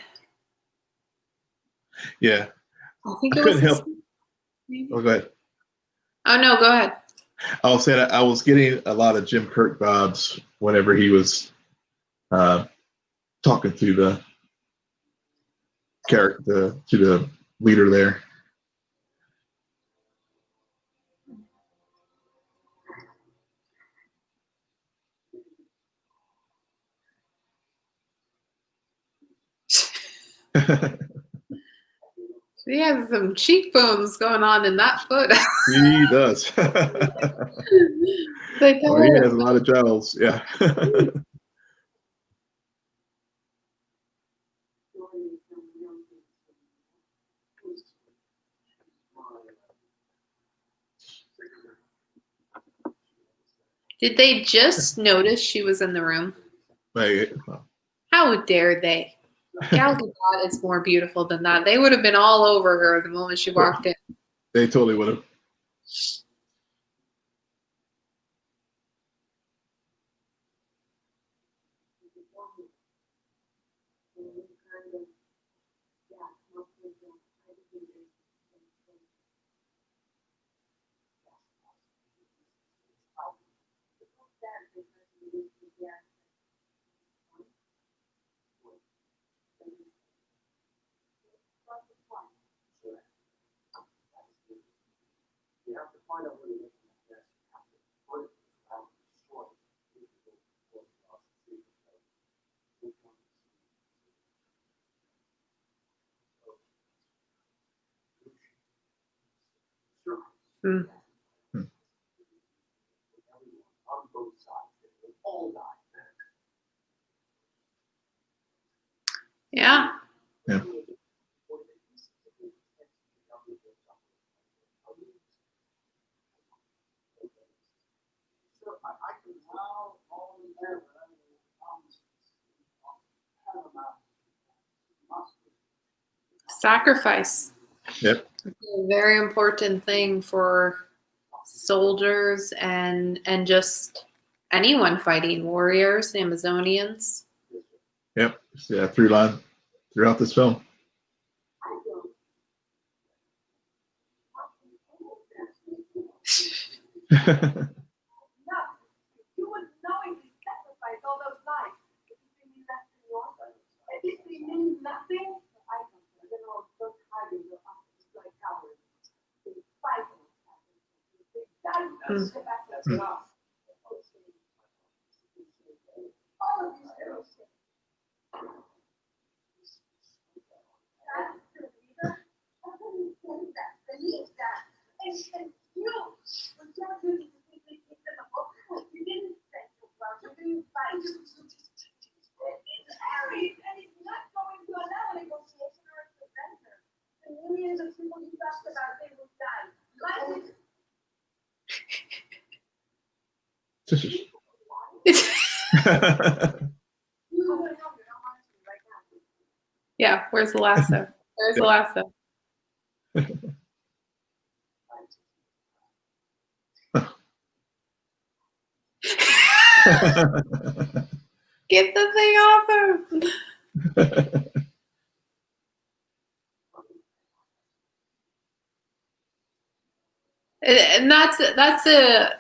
Yeah. I think I it couldn't was help. Oh, go ahead. Oh no, go ahead. I was saying I was getting a lot of Jim Kirk vibes whenever he was talking to the character, to the leader there. He has some cheekbones going on in that photo. He does. Well, he has a lot of jowls. Yeah. Did they just notice she was in the room? How dare they? Gal Gadot is more beautiful than that. They would have been all over her the moment she walked in. They totally would have. Mm. Yeah. Yeah. Sacrifice. Yep. A very important thing for soldiers and just anyone fighting, warriors, Amazonians. Yep. Yeah. Through line throughout this film. You would knowingly sacrifice all those lives. If you think that's in your life, if it means nothing, I don't know, don't hide in your office like cowards. They fight for us. They die for us. That's enough. All of these girls. That's the leader. I couldn't say that. Believe that. And you were just doing you didn't say well, you didn't fight. It's Aries, and he's not going to allow a negotiation or a surrender. The millions of people you talked about, they will die. Life Yeah, where's the lasso? Where's the lasso? Get the thing off him. And that's a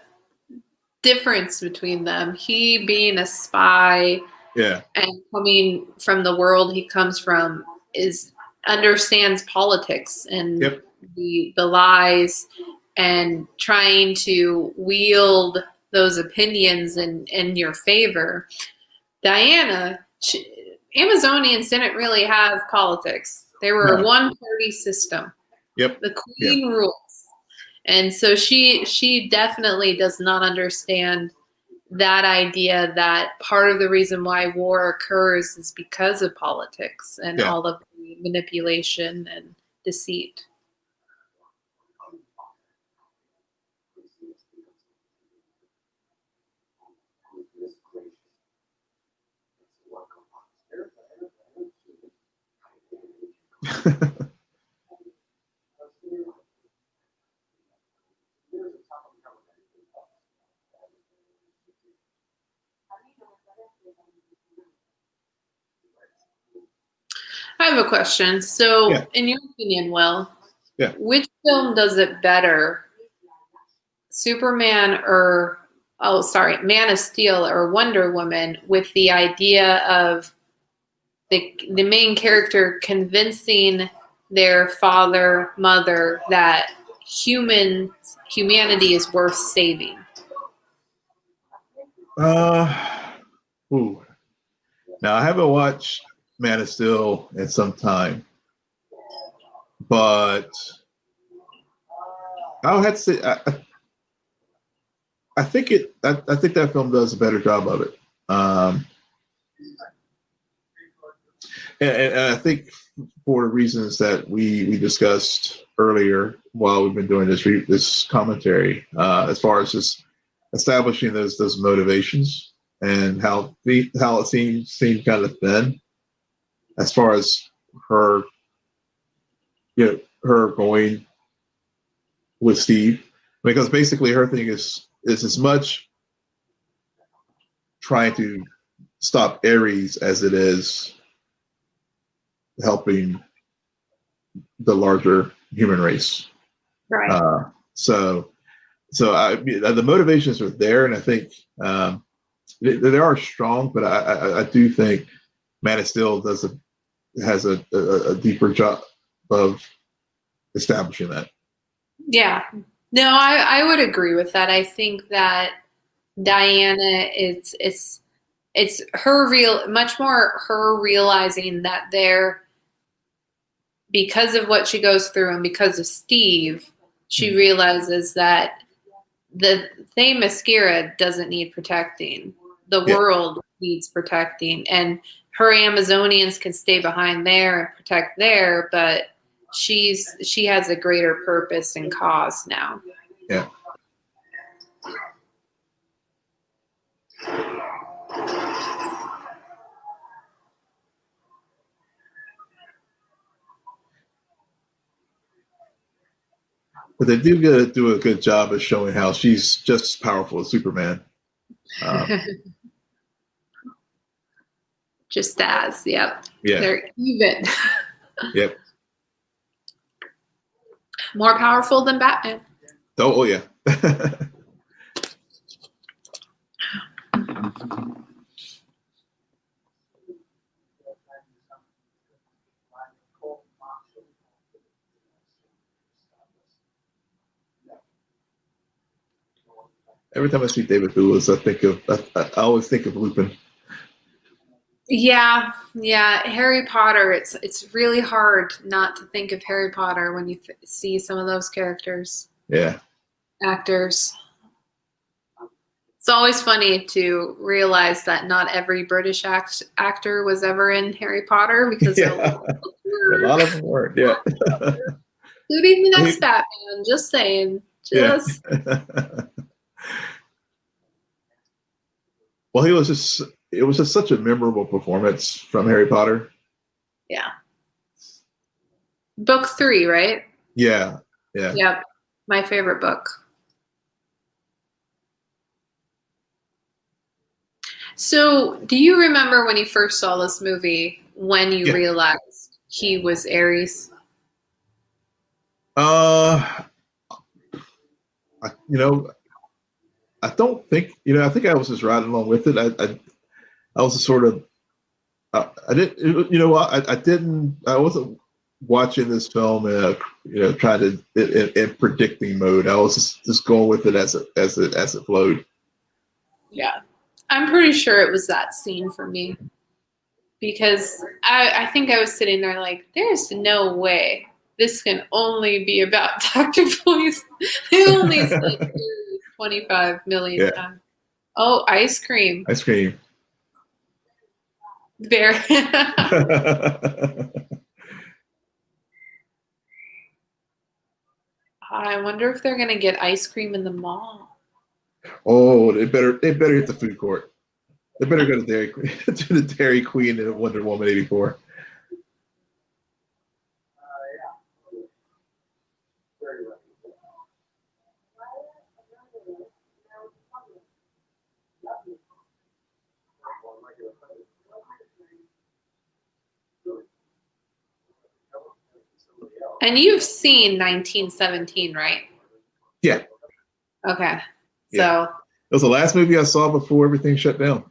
difference between them. He being a spy Yeah. and coming from the world he comes from is understands politics and Yep. the lies and trying to wield those opinions in your favor. Diana, Amazonians didn't really have politics. They were a No. one-party system. Yep. The queen rules. And so she definitely does not understand that idea that part of the reason why war occurs is because of politics and Yeah. all of the manipulation and deceit. I have a question. So, Yeah. in your opinion, Will, Yeah. which film does it better? Superman or Man of Steel or Wonder Woman, with the idea of the main character convincing their father, mother that humanity is worth saving. Ooh. Now I haven't watched Man of Steel in some time, but I'll have to say I think I think that film does a better job of it. And I think for the reasons that we discussed earlier while we've been doing this commentary, as far as just establishing those motivations and how it seemed kind of thin as far as her her going with Steve, because basically her thing is as much trying to stop Ares as it is helping the larger human race. Right. So the motivations are there, and I think they are strong. But I do think Man of Steel has a deeper job of establishing that. Yeah. No, I would agree with that. I think that Diana is it's her real much more her realizing that they're because of what she goes through and because of Steve, she Mhm. realizes that the Themyscira doesn't need protecting. The Yeah, world needs protecting, and her Amazonians can stay behind there and protect there, but she has a greater purpose and cause now. yeah. But they do a good job of showing how she's just as powerful as Superman. Um, Just as, yep. yeah, They're even. yep. More powerful than Batman. Oh, yeah. Every time I see David Lewis, I always think of Lupin. Yeah, yeah. Harry Potter. It's really hard not to think of Harry Potter when you see some of those characters, Yeah, actors. It's always funny to realize that not every British actor was ever in Harry Potter because a yeah. lot A were, lot of them weren't. Yeah, including the next He- Batman. Just saying. yeah. Just Well, he was just. It was just such a memorable performance from Harry Potter. yeah. Book 3, right? Yeah, yeah, Yep. My favorite book. So, do you remember when you first saw this movie when you yeah. realized he was Aries? Uh, you know, I don't think I think I was just riding along with it. I was sort of I didn't I didn't I wasn't watching this film trying to in predicting mode. I was just going with it as it flowed. Yeah. I'm pretty sure it was that scene for me because I think I was sitting there like, there's no way this can only be about Dr. Boyce. They only said Aries 25 million Yeah, times. Oh, ice cream. ice cream. Very. I wonder if they're gonna get ice cream in the mall. Oh, they better hit the food court. They better go to Dairy Queen to the Dairy Queen in Wonder Woman 84. And you've seen 1917, right? Yeah, Okay. yeah. So, It was the last movie I saw before everything shut down.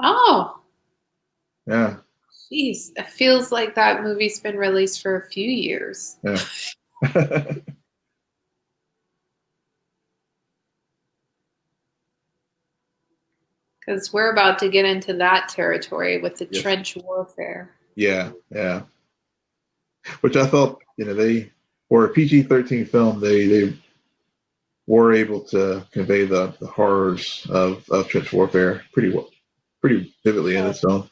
oh, Yeah, geez, it feels like that movie's been released for a few years. yeah. Because we're about to get into that territory with the Yes. trench warfare. Yeah, yeah. Which I thought, they for a PG-13 film, they were able to convey the horrors of trench warfare pretty vividly in this film.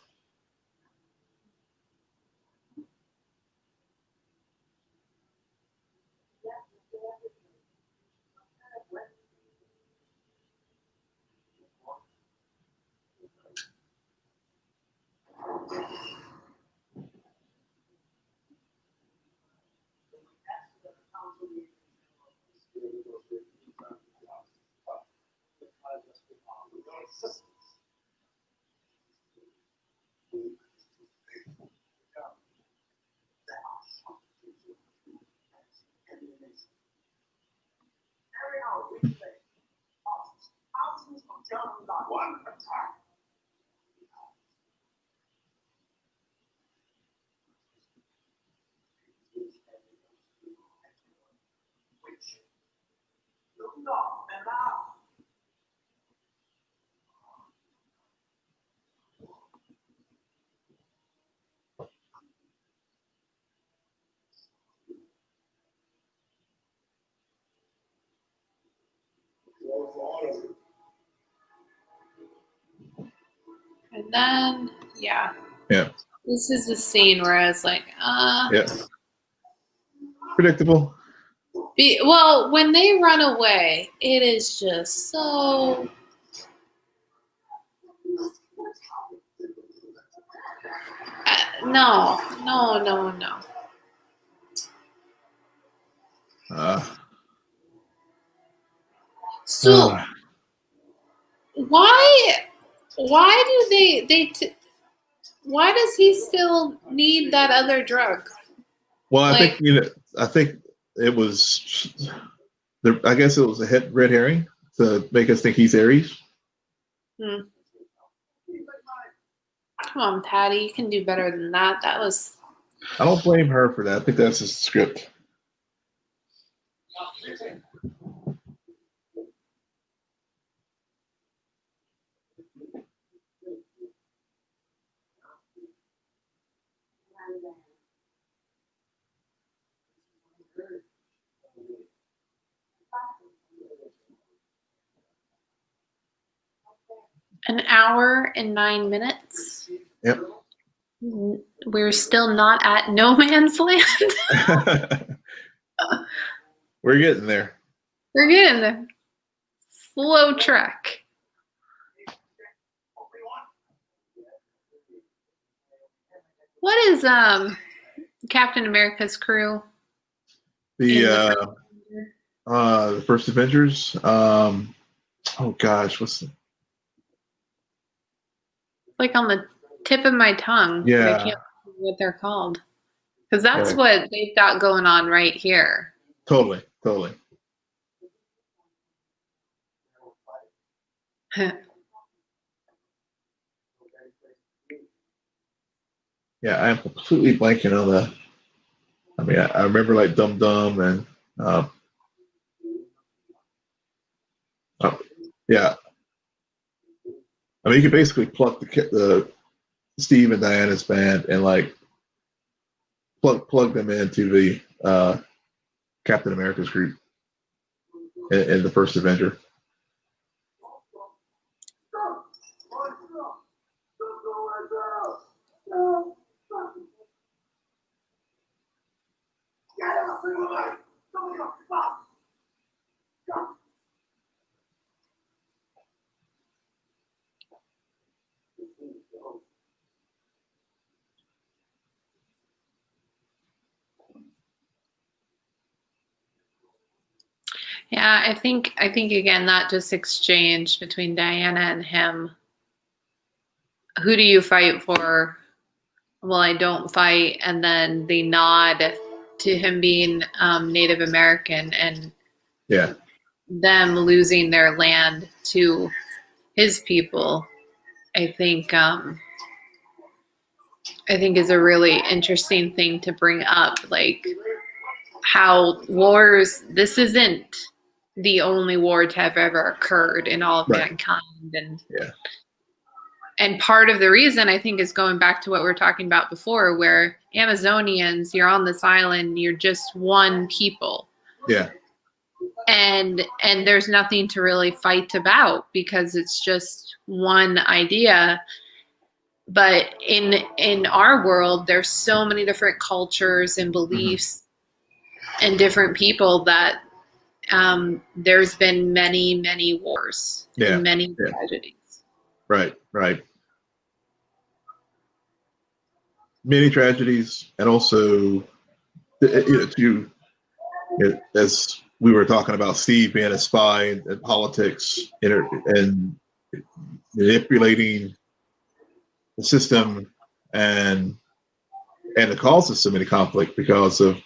And then, yeah. Yeah. This is the scene where I was like, Yeah. Predictable. Well, when they run away, it is just so. No. So why do why does he still need that other drug? Well, I Like, think it was. I guess it was a red herring to make us think he's Aries. come on, Patty, you can do better than that. That was. I don't blame her for that. I think that's his script. An hour and 9 minutes. Yep. We're still not at no man's land. We're getting there. We're getting there. Slow trek. What is Captain America's crew? The first Avengers. Oh gosh, what's like on the tip of my tongue? Yeah. I can't remember what they're called. Because that's what they've got going on right here. Totally. Yeah, I'm completely blanking on the. I mean, I remember like Dum Dum and yeah. I mean, you could basically pluck the Steve and Diana's band and like plug them into the Captain America's group in the first Avenger. Yeah, I think again that just exchange between Diana and him. Who do you fight for? Well, I don't fight, and then the nod to him being Native American and them losing their land to his people. I think is a really interesting thing to bring up, like how wars. This isn't the only war to have ever occurred in all of mankind, and part of the reason I think is going back to what we were talking about before, where Amazonians, you're on this island, you're just one people. Yeah. And there's nothing to really fight about because it's just one idea. But in our world, there's so many different cultures and beliefs and different people that there's been many wars and many tragedies. Right. Many tragedies, and also, as we were talking about Steve being a spy in politics and manipulating the system and the cause of so many conflict because of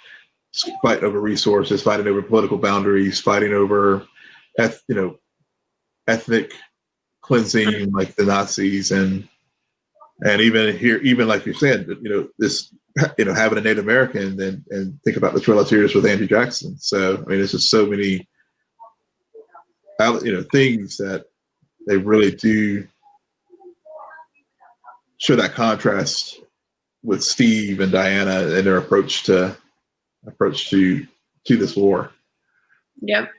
fighting over resources, fighting over political boundaries, fighting over ethnic cleansing like the Nazis and even here, even like you said, this, having a Native American and think about the Trail of Tears with Andrew Jackson. So, I mean, there's just so many, things that they really do show that contrast with Steve and Diana and their approach to this war. Yep.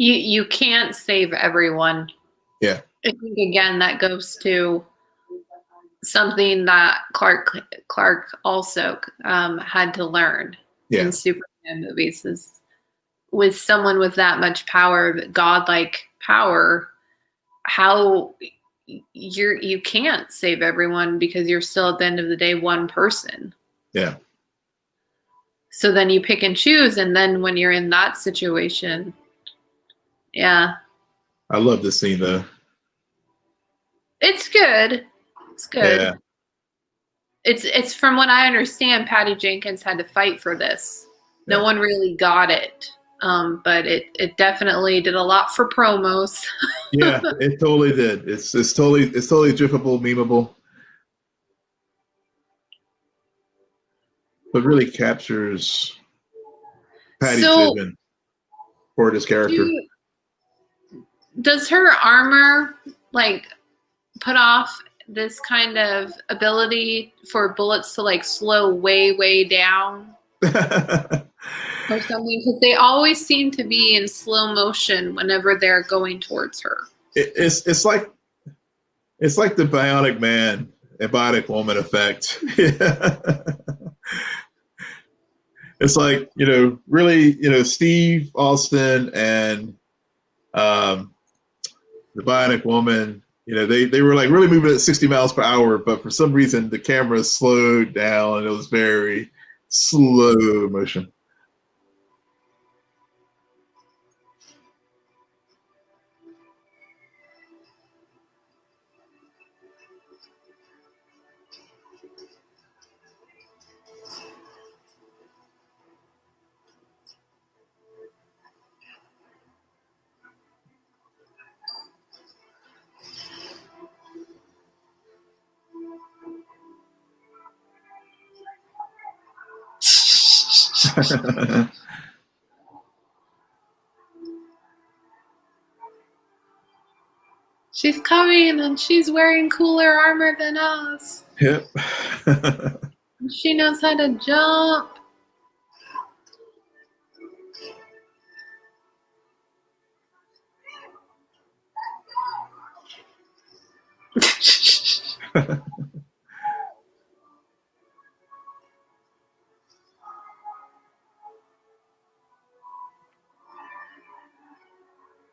You can't save everyone. Yeah. I think again that goes to something that Clark also had to learn in Superman movies is with someone with that much power, godlike power, how you can't save everyone because you're still at the end of the day one person. Yeah. So then you pick and choose, and then when you're in that situation, yeah. I love this scene though. It's good. It's good. Yeah. It's from what I understand, Patty Jenkins had to fight for this. No one really got it. But it definitely did a lot for promos. Yeah, it totally did. It's totally GIFable, memeable. But really captures Patty's vision for this character. Does her armor like put off this kind of ability for bullets to like slow way down or something? Because they always seem to be in slow motion whenever they're going towards her. It's like the Bionic Man and Bionic Woman effect. It's like, really, Steve Austin and the Bionic Woman, they were like really moving at 60 miles per hour, but for some reason the camera slowed down and it was very slow motion. She's coming and she's wearing cooler armor than us. Yep. She knows how to jump.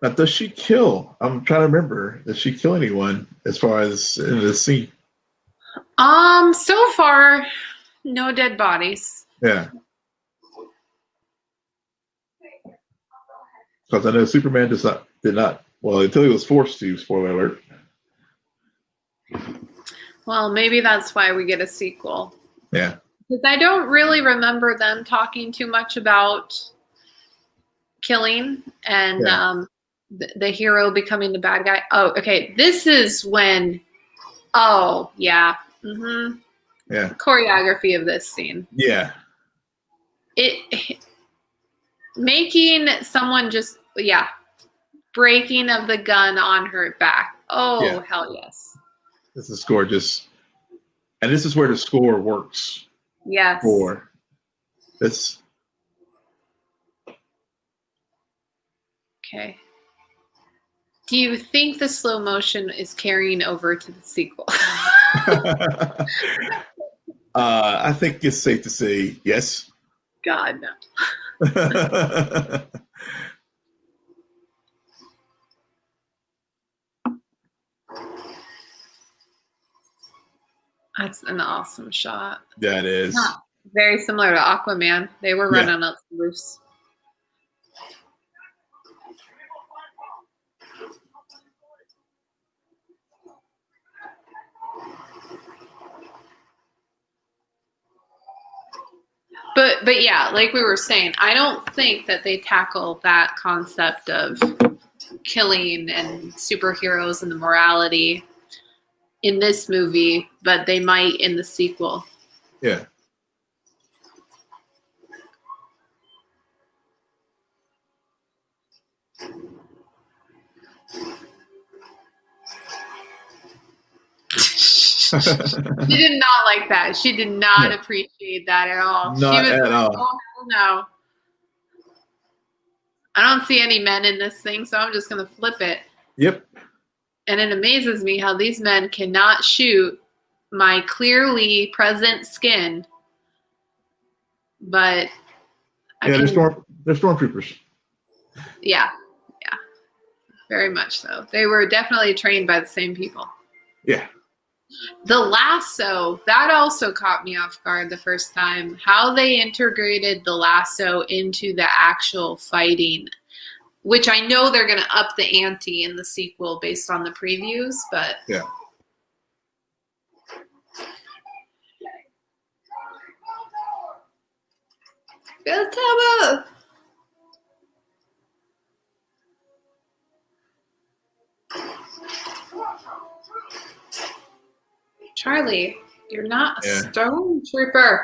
Now, does she kill? I'm trying to remember. Does she kill anyone as far as in the scene? So far, no dead bodies. Yeah. Because I know Superman did not. Well, until he was forced to. Spoiler alert. Well, maybe that's why we get a sequel. Yeah. Because I don't really remember them talking too much about killing and the hero becoming the bad guy. Oh, okay. This is when. Oh, yeah. Mm-hmm. Yeah. Choreography of this scene. Yeah. It making someone just breaking of the gun on her back. Oh, yeah. Hell yes. This is gorgeous. And this is where the score works. Yes. For this. Okay. Do you think the slow motion is carrying over to the sequel? I think it's safe to say yes. God, no. That's an awesome shot. That is. Very similar to Aquaman. They were running up the roofs. But yeah, like we were saying, I don't think that they tackle that concept of killing and superheroes and the morality in this movie, but they might in the sequel. Yeah. She did not like that. She did not appreciate that at all. Not she was at like, all. Oh, no. I don't see any men in this thing, so I'm just going to flip it. Yep. And it amazes me how these men cannot shoot my clearly present skin. But Yeah, they're stormtroopers. Yeah, very much so. They were definitely trained by the same people. Yeah. The lasso, that also caught me off guard the first time. How they integrated the lasso into the actual fighting, which I know they're going to up the ante in the sequel based on the previews, but yeah. Go Tubba! Charlie, you're not a stormtrooper.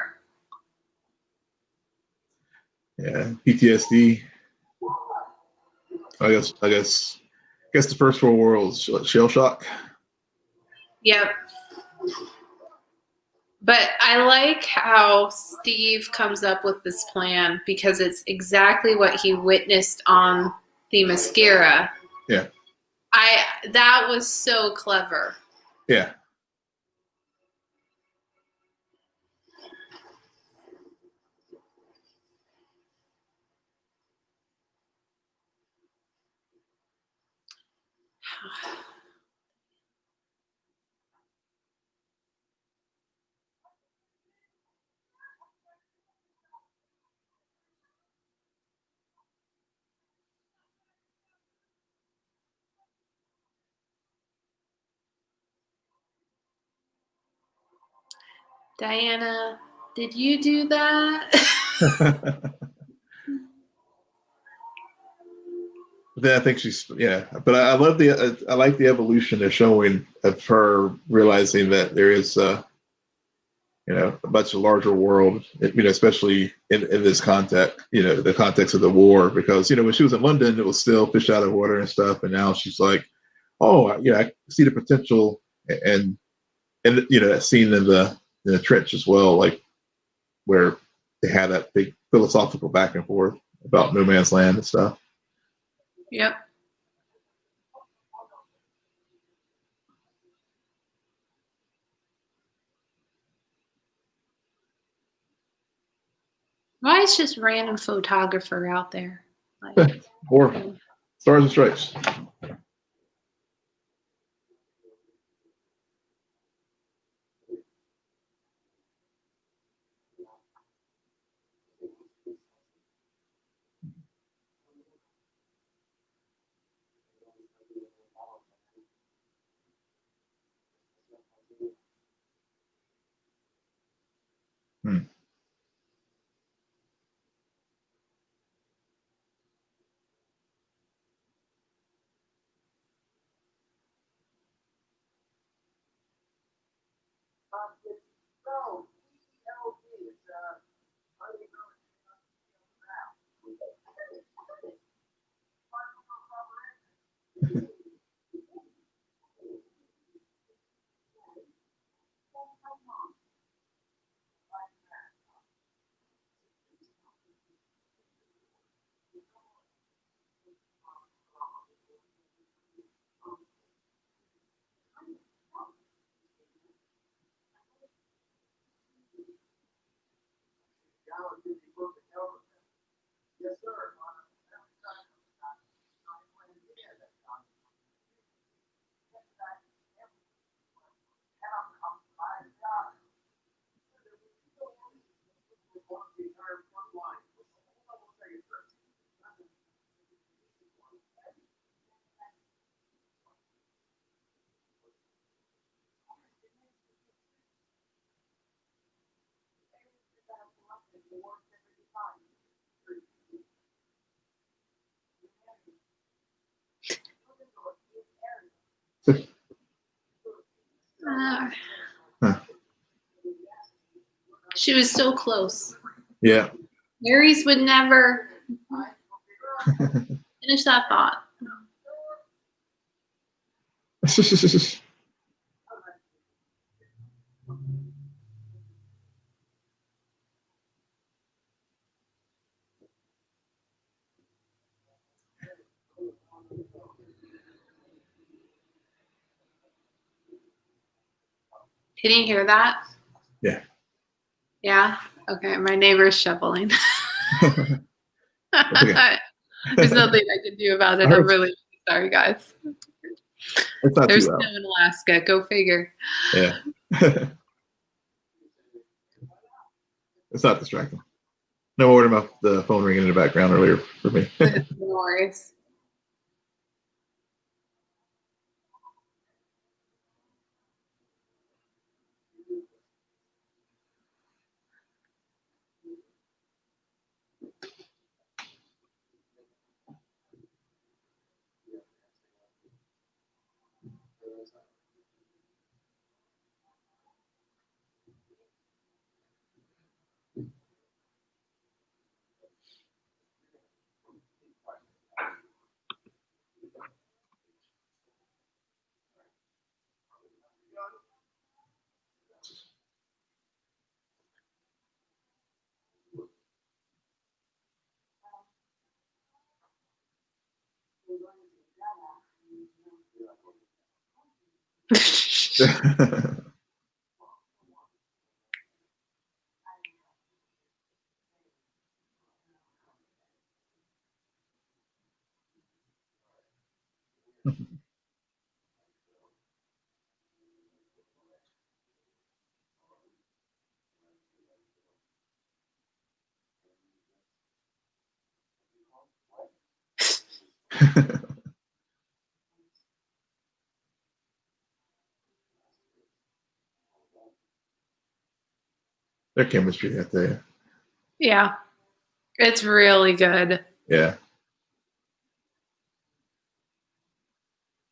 Yeah, PTSD. I guess the First World War was shell shock. Yep. But I like how Steve comes up with this plan because it's exactly what he witnessed on the Mascara. Yeah. That was so clever. Yeah. Diana, did you do that? Then I think she's but I love I like the evolution they're showing of her realizing that there is a much larger world, especially in this context, the context of the war, because when she was in London it was still fish out of water and stuff, and now she's like, oh yeah, I see the potential, and that scene in the trench as well, like where they had that big philosophical back and forth about no man's land and stuff. Yep. Why is just random photographer out there? Or Stars and Stripes. Hmm. Huh. She was so close. Yeah. Aries would never finish that thought. Can you hear that? Yeah. Yeah? Okay, my neighbor's shoveling. Okay. There's nothing I can do about it. I heard- I'm really sorry, guys. It's not There's too snow loud. in Alaska. Go figure. Yeah. It's not distracting. No worry about the phone ringing in the background earlier for me. No worries. Their chemistry, I tell you. Yeah, it's really good. Yeah.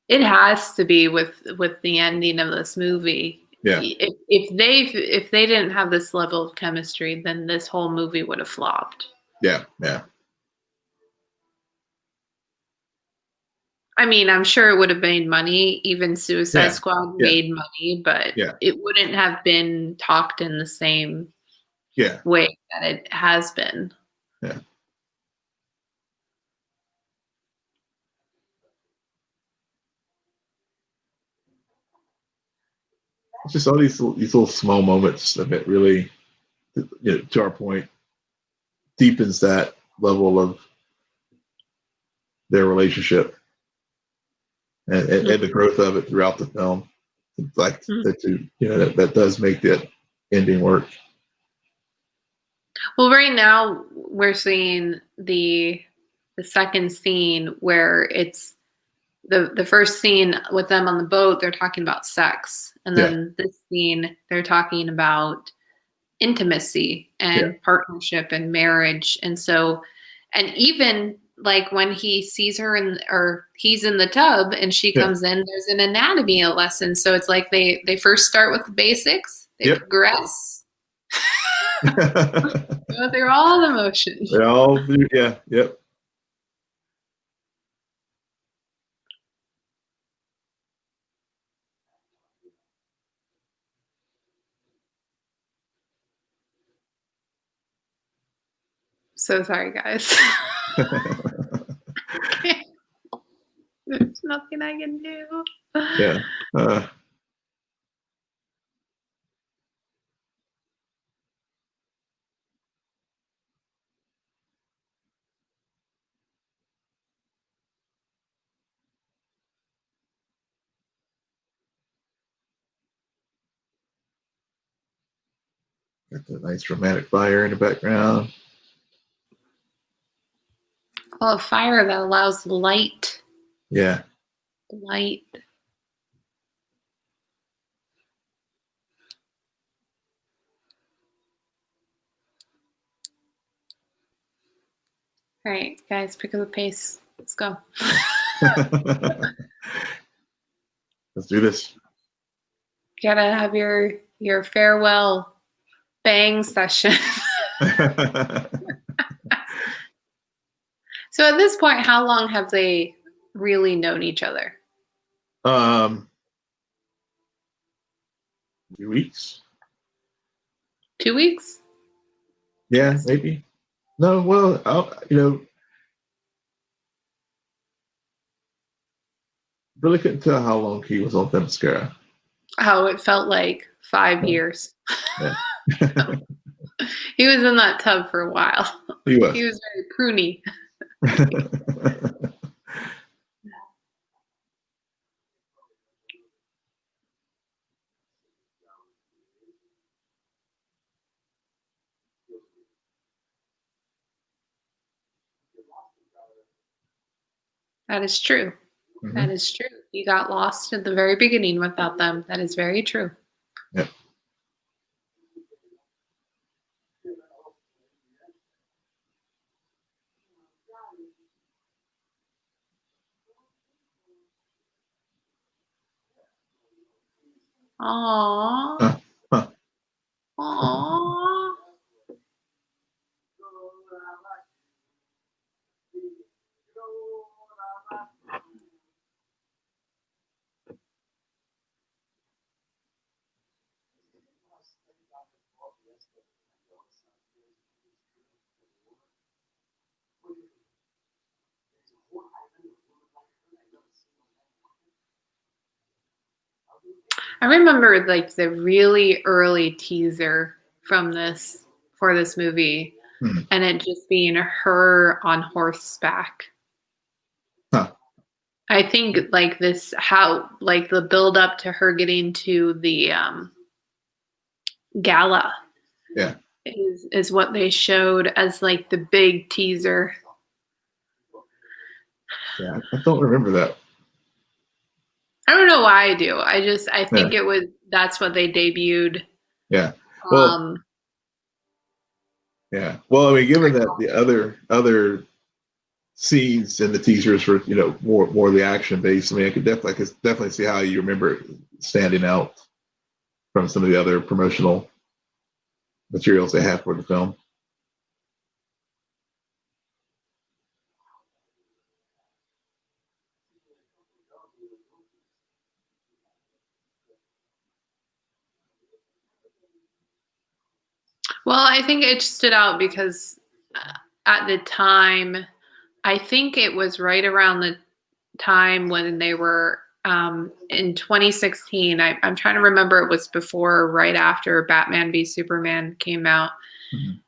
It has to be with the ending of this movie. Yeah. If they didn't have this level of chemistry, then this whole movie would have flopped. Yeah. Yeah. I mean, I'm sure it would have made money. Even Suicide Yeah. Squad Yeah. made money, but Yeah. it wouldn't have been talked in the same Yeah. way that it has been. Yeah. It's just all these little small moments that really, to our point, deepens that level of their relationship and the growth of it throughout the film. It's like that does make that ending work. Well, right now we're seeing the second scene where it's the first scene with them on the boat. They're talking about sex, and then this scene they're talking about intimacy and partnership and marriage. And so, and even like when he sees her or he's in the tub and she comes in, there's an anatomy lesson. So it's like they first start with the basics, they progress. Go through all the motions. They all do, yeah, yep. So sorry, guys. There's nothing I can do. Yeah. Got the nice dramatic fire in the background. Well, a fire that allows light. Yeah. Light. All right, guys, pick up the pace. Let's go. Let's do this. You gotta have your farewell bang session. So at this point, how long have they really known each other? 2 weeks. 2 weeks? Yeah, maybe. No, well, really couldn't tell how long he was on Themyscira. Oh, it felt like 5 years. Yeah. He was in that tub for a while. He was. He was very pruny. That is true. That Mhm. is true. You got lost at the very beginning without them. That is very true. Yep. Aww. Huh. Aww. I remember like the really early teaser from this for this movie, Mhm. and it just being her on horseback. Huh. I think like this how like the build up to her getting to the gala Yeah. is what they showed as like the big teaser. Yeah. I don't remember that. I don't know why I do. I Yeah. think it was that's what they debuted. Yeah. Well, Um yeah. Well, I mean, given that the other scenes and the teasers were, more of the action based, I mean, I could definitely see how you remember it standing out from some of the other promotional materials they have for the film. well, I think it stood out because at the time I think it was right around the time when they were in 2016. I'm trying to remember it was before or right after Batman v Superman came out. Mhm.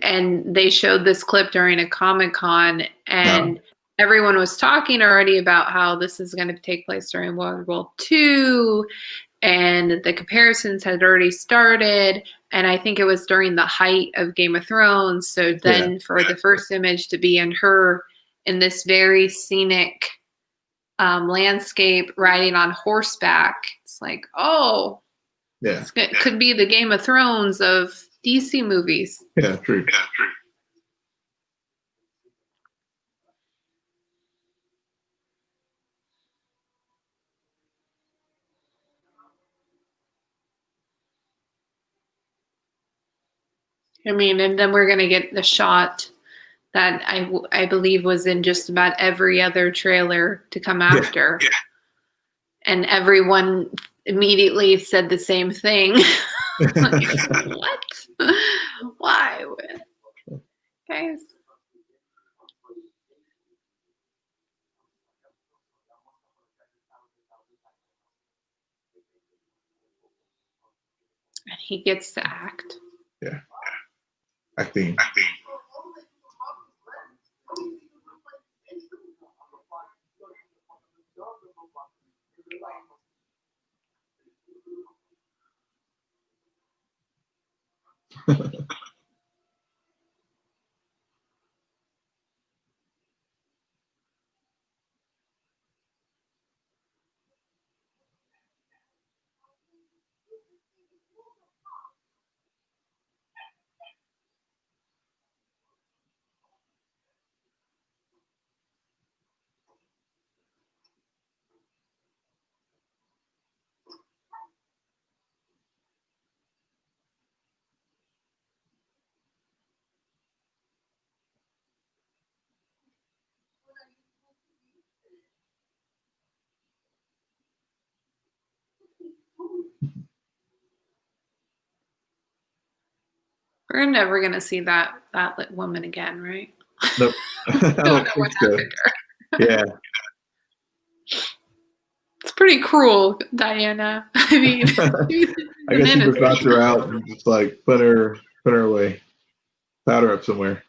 And they showed this clip during a Comic-Con, No. and everyone was talking already about how this is going to take place during World War II, and the comparisons had already started. And I think it was during the height of Game of Thrones. So Yeah. then for the first image to be in her in this very scenic landscape riding on horseback, it's like, oh, Yeah. it could be the Game of Thrones of DC movies. Yeah. True. I mean, and then we're going to get the shot that I believe was in just about every other trailer to come Yeah. after. Yeah. And everyone immediately said the same thing. Like, what? Why? Guys. And he gets to act. Yeah. Acting. We're never going to see that woman again, right? Nope. I Don't don't know think what so. happened to her. Yeah. It's pretty cruel, Diana. I mean, I guess he just knocked her out and just like put her away, tied her up somewhere.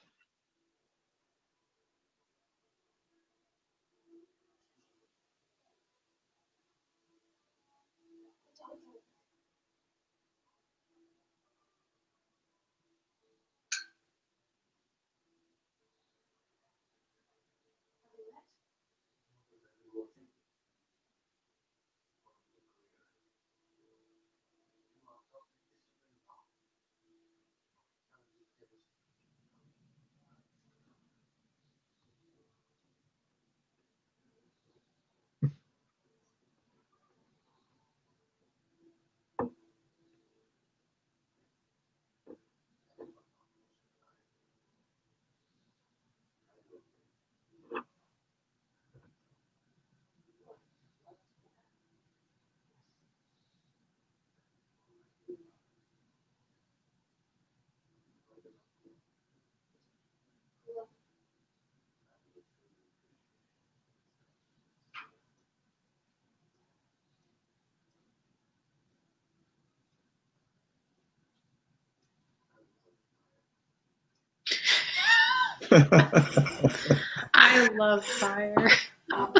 I love fire. I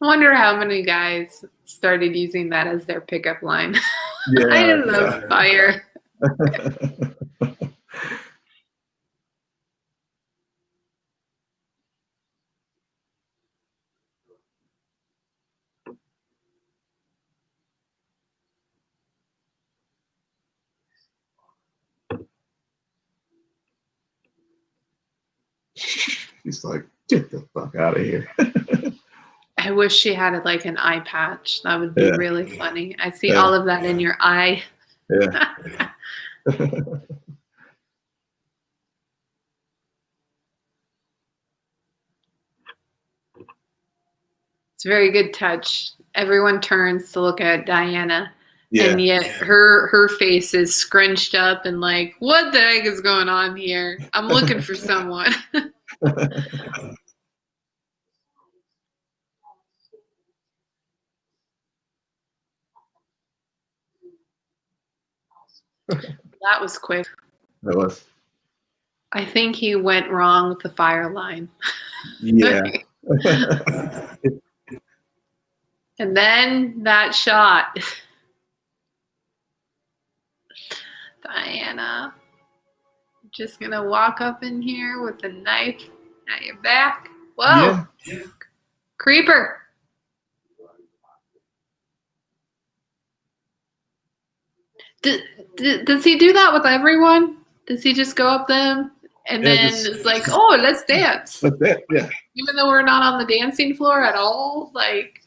wonder how many guys started using that as their pickup line. Yeah, I love fire. He's like, get the fuck out of here. I wish she had like an eye patch. That would be Yeah. really funny. I see Yeah. all of that in your eye. Yeah. It's a very good touch. Everyone turns to look at Diana, and Yeah. yet her face is scrunched up and like, what the heck is going on here? I'm looking for someone. That was quick. That was. I think he went wrong with the fire line. Yeah. And then that shot. Diana, just gonna walk up in here with a knife at your back. Whoa, Yeah. creeper. Does he do that with everyone? Does he just go up them and Yeah, then just- it's like, oh, let's dance? That's it. Yeah. Even though we're not on the dancing floor at all? Like,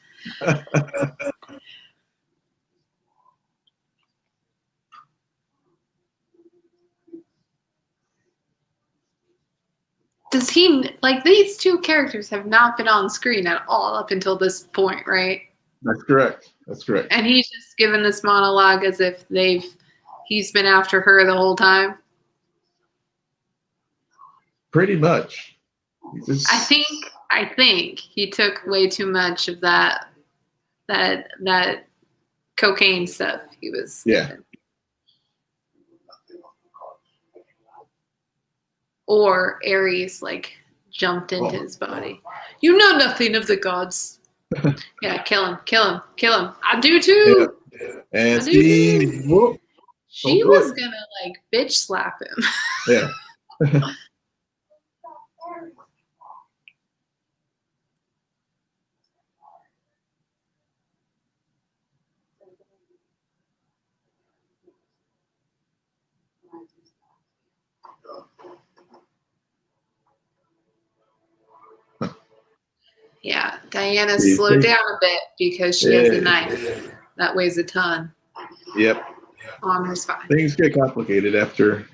does he, like, these two characters have not been on screen at all up until this point, right? That's correct. That's correct. And he's just given this monologue as if he's been after her the whole time. Pretty much. Just, I think he took way too much of that cocaine stuff he was given. Or Ares like jumped into his body. You know nothing of the gods. Yeah, kill him, kill him, kill him. I do too. Yeah. And I do Steve, whoop. She was gonna like bitch slap him. Yeah. Yeah, Diana slowed down a bit because she has a knife that weighs a ton. Yep. On her spine. Things get complicated after.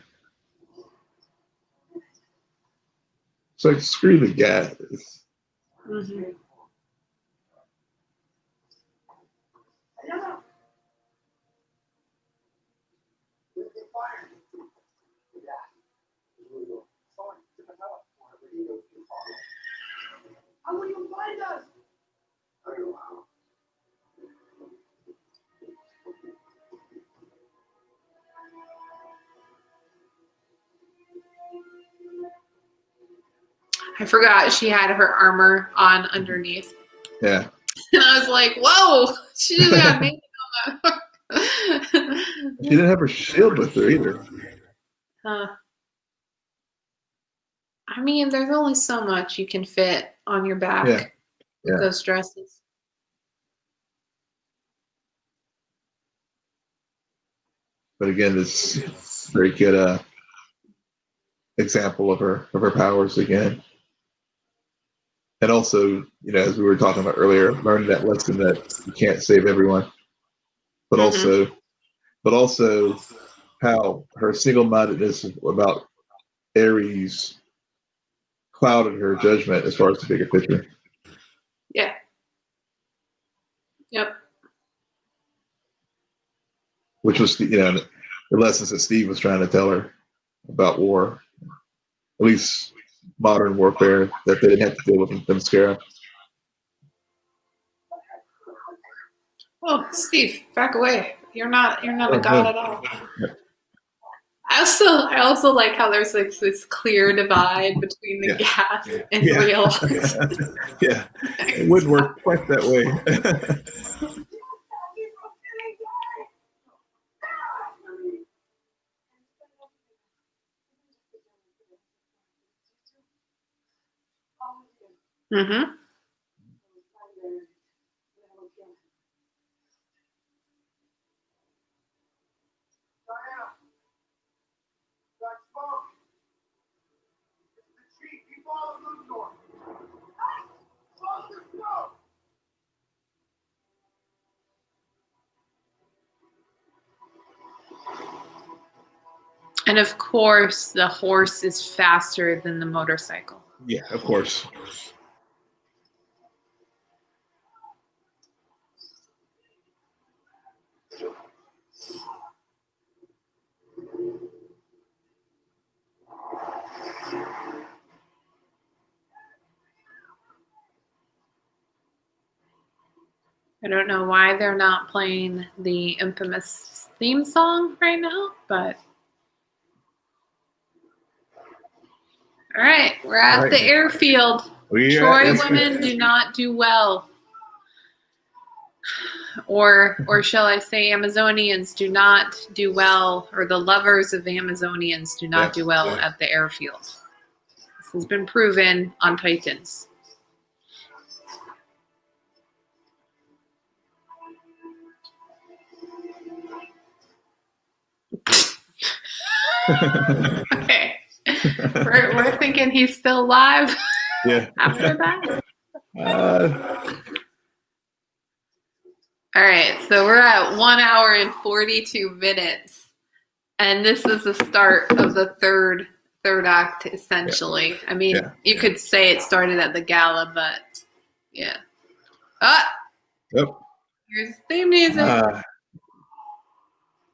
It's like, screw the gas. Mm-hmm. How will you find us? I forgot she had her armor on underneath. Yeah. And I was like, whoa, she just got naked on that. She didn't have her shield with her either. I mean, there's only so much you can fit on your back Yeah. with those dresses. But again, this very good example of her powers again. And also, as we were talking about earlier, learning that lesson that you can't save everyone, but also how her single-mindedness about Ares clouded her judgment as far as the bigger picture. Yeah. Yep. Which was the lessons that Steve was trying to tell her about war, at least modern warfare, that they didn't have to deal with in Themyscira. Oh, Steve, back away. You're not a god No. at all. I also like how there's like this clear divide between the gas and real. Yeah. It wouldn't work quite that way. Mm-hmm. And of course, the horse is faster than the motorcycle. Yeah, of course. I don't know why they're not playing the infamous theme song right now, but all right, we're at the airfield. Troy women do not do well. Or shall I say Amazonians do not do well, or the lovers of Amazonians do not do well at the airfield. This has been proven on Titans. Okay. We're thinking he's still alive after that. All right, so we're at 1 hour and 42 minutes, and this is the start of the third act, essentially. I mean, you could say it started at the gala, but yeah. Yep. Here's the theme music.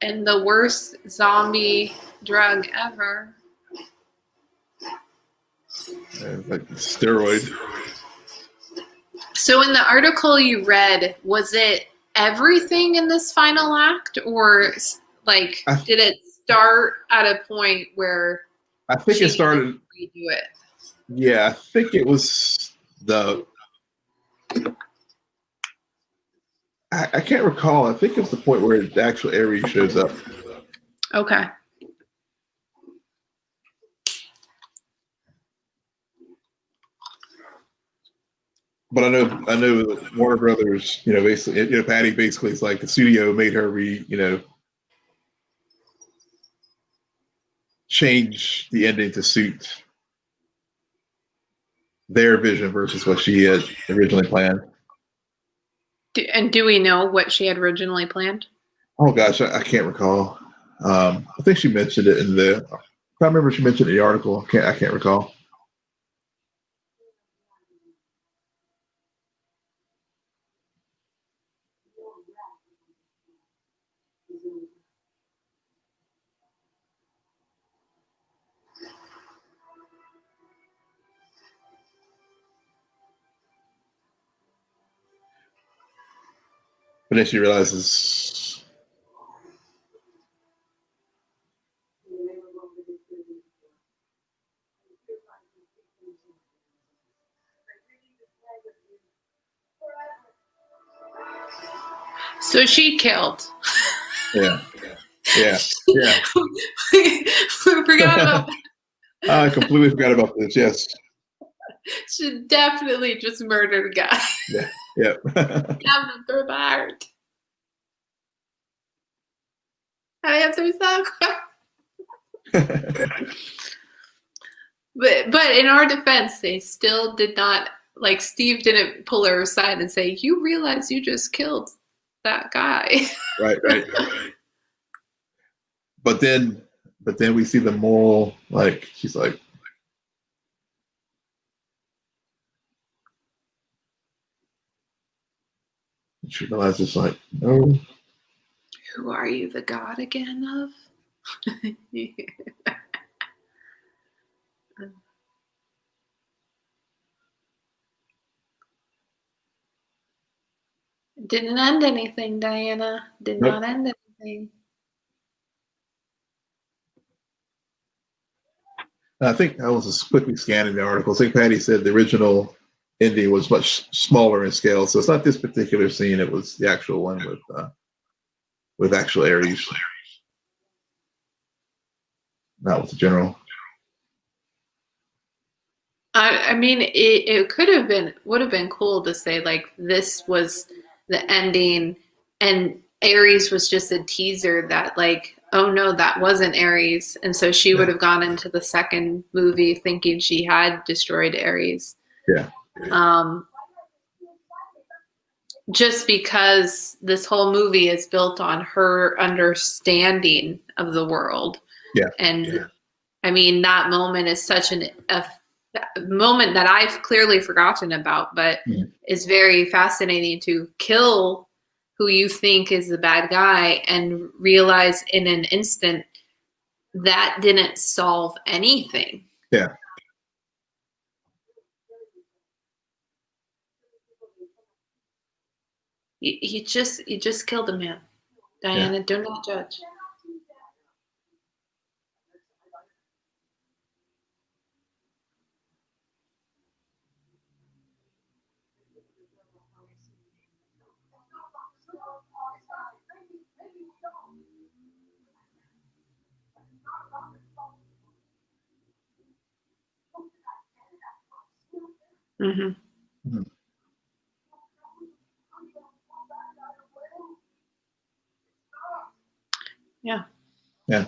And the worst zombie drug ever. Like steroid. So in the article you read, was it everything in this final act, or like did it start at a point where I think it started redo it? Yeah, I think it was I can't recall. I think it was the point where the actual Ares shows up. Okay. But I know Warner Brothers, basically, Patty basically is like the studio made her change the ending to suit their vision versus what she had originally planned. And do we know what she had originally planned? Oh gosh, I can't recall. I think she mentioned it in the. I remember she mentioned it in the article. I can't recall. But then she realizes. So she killed. Yeah. Yeah. Yeah. Forgot about that. I completely forgot about this. Yes. She definitely just murdered a guy. Yeah. Yeah. Stabbed him through the heart. I answer that. But in our defense, they still did not, like, Steve didn't pull her aside and say, "You realize you just killed that guy." Right. Right. But then we see the moral. Like she's like, she realizes like, no. Who are you, the god again of? Didn't end anything, Diana. Did Nope. not end anything. I think I was just quickly scanning the article. I think Patty said the original ending was much smaller in scale, so it's not this particular scene. It was the actual one with actual Ares, not with the general. I mean, it would have been cool to say, like, this was the ending and Ares was just a teaser that, like, oh no, that wasn't Ares. And so she would have gone into the second movie thinking she had destroyed Ares. Yeah. Just because this whole movie is built on her understanding of the world. Yeah. And I mean, that moment is such a moment that I've clearly forgotten about, but is very fascinating to kill who you think is the bad guy and realize in an instant that didn't solve anything. Yeah. You just killed a man. Diana, do not judge. Mm-hmm. Mm-hmm. Yeah. Yeah.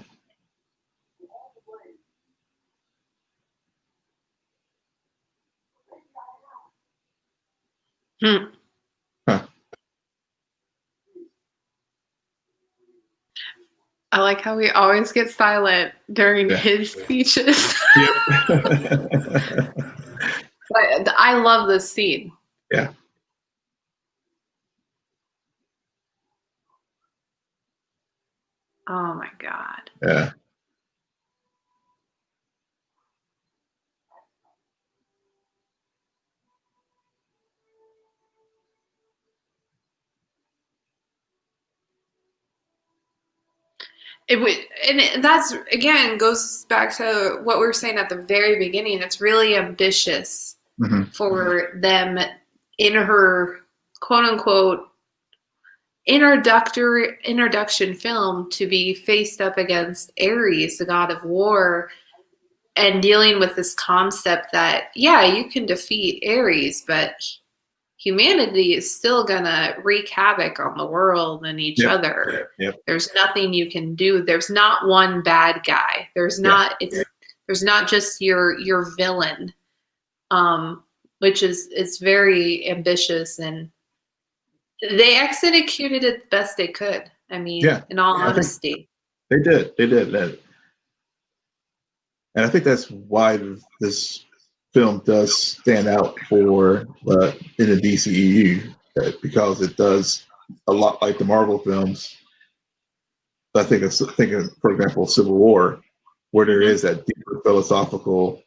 Hmm. Huh. I like how we always get silent during his speeches. Yep. But I love this scene. Yeah. Oh my God. Yeah. It would, and that's again goes back to what we were saying at the very beginning. It's really ambitious for them in her quote unquote introduction film to be faced up against Ares, the god of war, and dealing with this concept that, yeah, you can defeat Ares, but humanity is still gonna wreak havoc on the world and each other. Yep. There's nothing you can do. There's not one bad guy. There's not there's not just your villain. Which is very ambitious, and they executed it the best they could. I mean, in all honesty. They did. And I think that's why this film does stand out for in the DCEU, because it does a lot like the Marvel films. I think thinking, for example, Civil War, where there is that deeper philosophical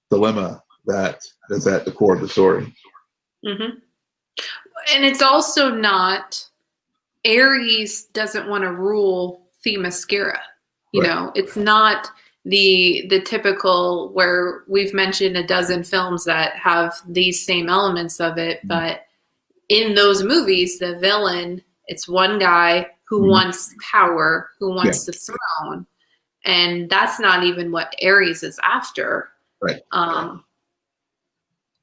dilemma that is at the core of the story. Mm-hmm. And it's also not, Ares doesn't want to rule Themyscira. You know, it's not the typical where we've mentioned a dozen films that have these same elements of it, but in those movies, the villain It's one guy who wants power, who wants the throne, and that's not even what Ares is after. Right.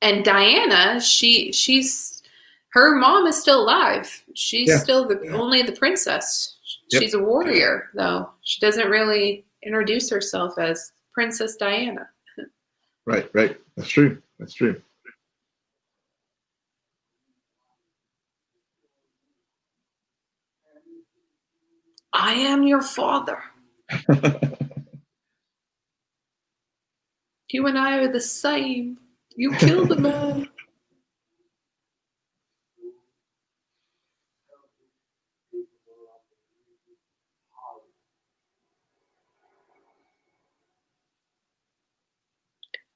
And Diana, she's her mom is still alive. She's still only the princess. She's a warrior, though. She doesn't really introduce herself as Princess Diana. Right. That's true. I am your father. You and I are the same. You killed a man.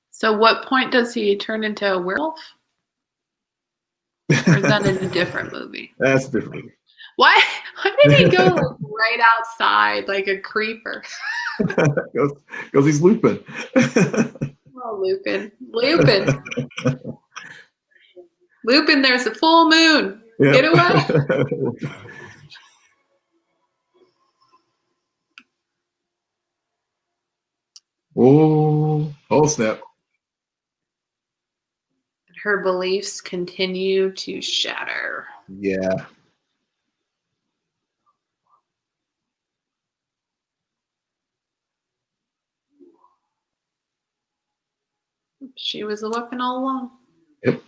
So what point does he turn into a werewolf? Or is that in a different movie? That's a different movie. Why did he go like right outside like a creeper? Because he's Lupin. Oh, Lupin. Lupin, there's a full moon. Yep. Get away. Oh snap. Her beliefs continue to shatter. Yeah. She was a weapon all along. Yep.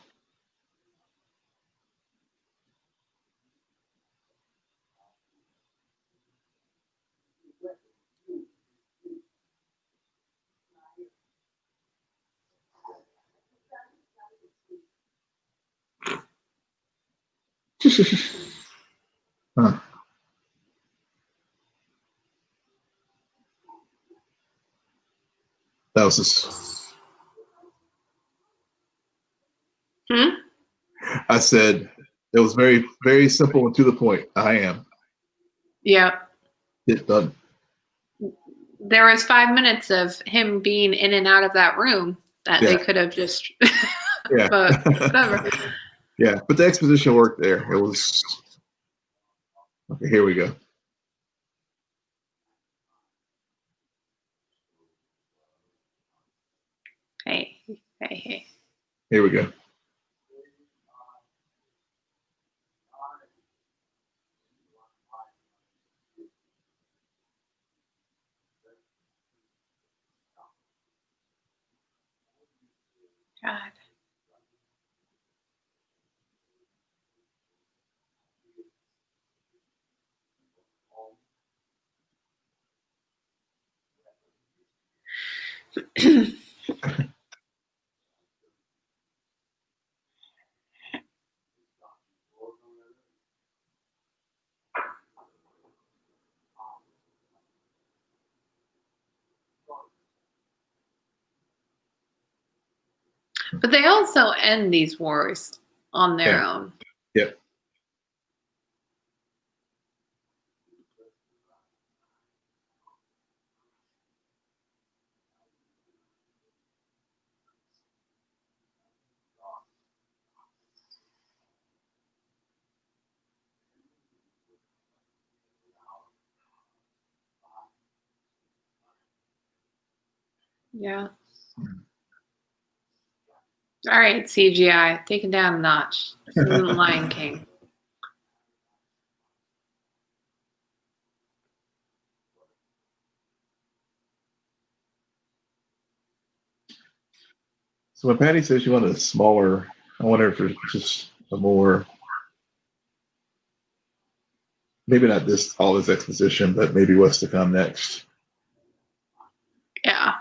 Huh. That was just. I said it was very, very simple and to the point. I am. Yeah. Get done. There was 5 minutes of him being in and out of that room that they could have just. Yeah. But whatever. Yeah, but the exposition worked there. It was okay. Here we go. Hey. Here we go. God. But they also end these wars on their own. Yep. Yeah. All right, CGI, take it down a notch. This isn't the Lion King. So when Patty says she wanted a smaller, I wonder if there's just a more, maybe not all this exposition, but maybe what's to come next. Yeah.